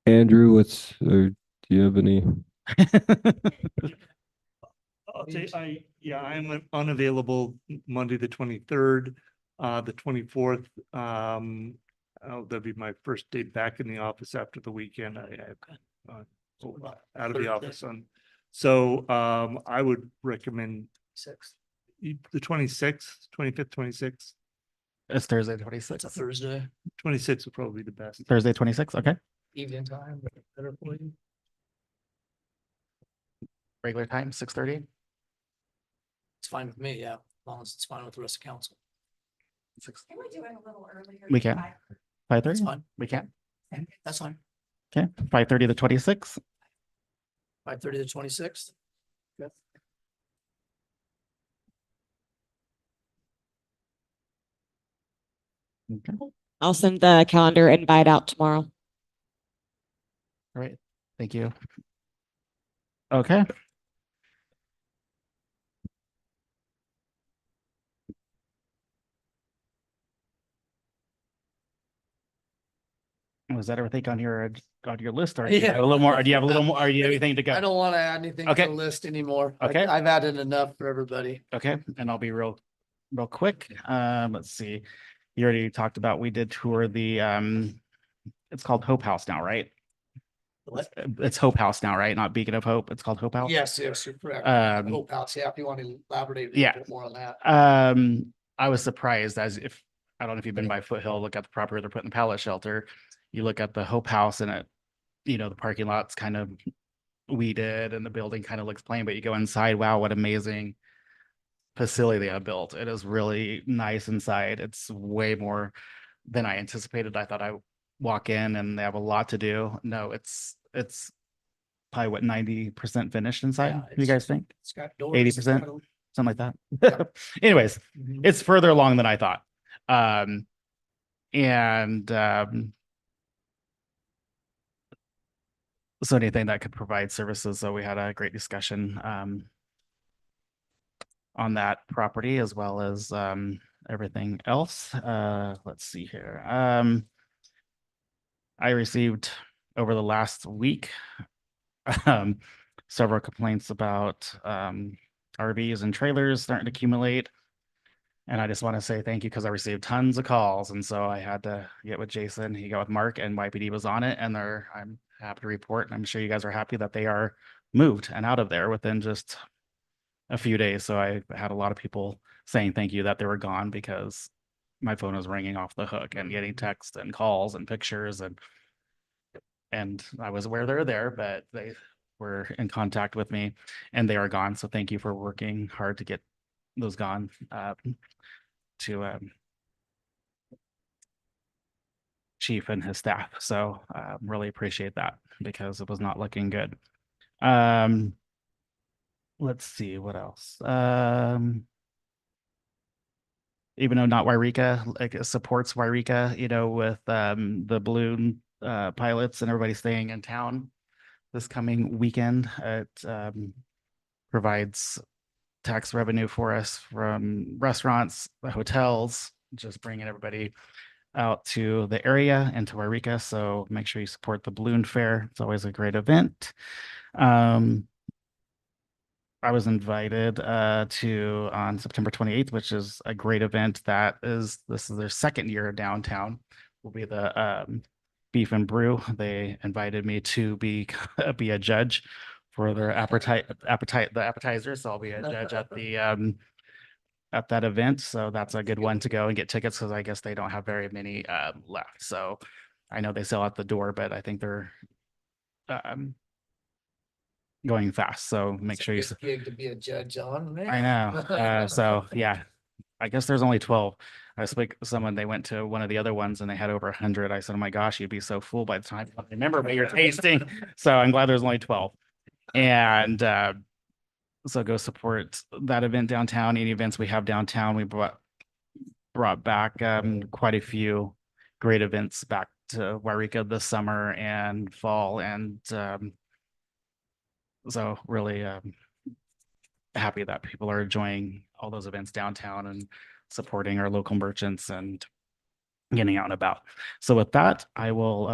Andrew, or do you have any? I'll say, I'm unavailable Monday, the 23rd, the 24th. That'll be my first day back in the office after the weekend. Out of the office so I would recommend 6th, the 26th, 25th, 26th. It's Thursday, it's a 26th. Thursday, 26th would probably be the best. Thursday, 26th. Okay. evening time, better for you. Regular time, 6:30. It's fine with me, yeah, as long as it's fine with the rest of council. Can we do it a little earlier? We than can. 5? 5:30. That's fine, We can. that's fine. Okay. 5:30 the 26th. 5:30 to 26th. Good. Okay. I'll send the calendar invite out tomorrow. All right. Thank you. Okay. Was that everything on your list, or do you Yeah. have a little more? Or do you have a little more? Or do you have anything to go? I don't want to add anything to Okay. the list anymore. Okay. I've added enough for everybody. Okay, and I'll be real quick. Let's see. You already talked about, we did tour the it's called Hope House now, right? What? It's Hope House now, right? Not Beacon of Hope. It's called Hope House. Yes, you're correct. Um, Hope House, yeah, if you want to elaborate a yeah. little bit more on that. I was surprised, as if, I don't know if you've been by Foothill, look at the property they're putting the pallet shelter. You look at the Hope House and the parking lot's kind of weeded and the building kind of looks plain, but you go inside, wow, what amazing facility they have built. It is really nice inside. It's way more than I anticipated. I thought I walk in and they have a lot to do. No, it's probably what, 90% finished inside. Yeah, What do you guys think? It's got doors. 80%? Something like Yeah. that. Anyways, Mhm. it's further along than I thought. And so anything that could provide services. So we had a great discussion on that property as well as everything else. Let's see here. I received over the last week um, several complaints about RVs and trailers starting to accumulate. And I just want to say thank you because I received tons of calls. And so I had to get with Jason, he got with Mark, and YPD was on it. And I'm happy to report, and I'm sure you guys are happy that they are moved and out of there within just a few days. So I had a lot of people saying thank you that they were gone because my phone was ringing off the hook and getting texts and calls and pictures and I was aware they're there, but they were in contact with me and they are gone. So thank you for working hard to get those gone to Chief and his staff. So really appreciate that because it was not looking good. Let's see what else. Even though not Wairika, like it supports Wairika, with the balloon pilots and everybody staying in town this coming weekend. It provides tax revenue for us from restaurants, hotels, just bringing everybody out to the area and to Wairika. So make sure you support the balloon fair. It's always a great event. I was invited to on September 28th, which is a great event. This is their second year downtown. Will be the Beef and Brew. They invited me to be be a judge for their the appetizers. So I'll be a judge at that event. So that's a good one to go and get tickets because I guess they don't have very many left. So I know they sell at the door, but I think they're going fast. So make sure you. It's a good gig to be a judge on. I know. So yeah, I guess there's only 12. I spoke to someone, they went to one of the other ones and they had over 100. I said, oh my gosh, you'd be so full by the time I remember what you're tasting. So I'm glad there's only 12. And so go support that event downtown. Any events we have downtown, we brought back quite a few great events back to Wairika this summer and fall. And so really happy that people are enjoying all those events downtown and supporting our local merchants and getting out and about. So with that, I will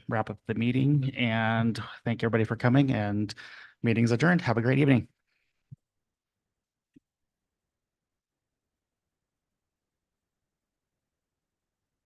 wrap up the meeting and thank everybody for coming, and meeting's adjourned. Have a great evening.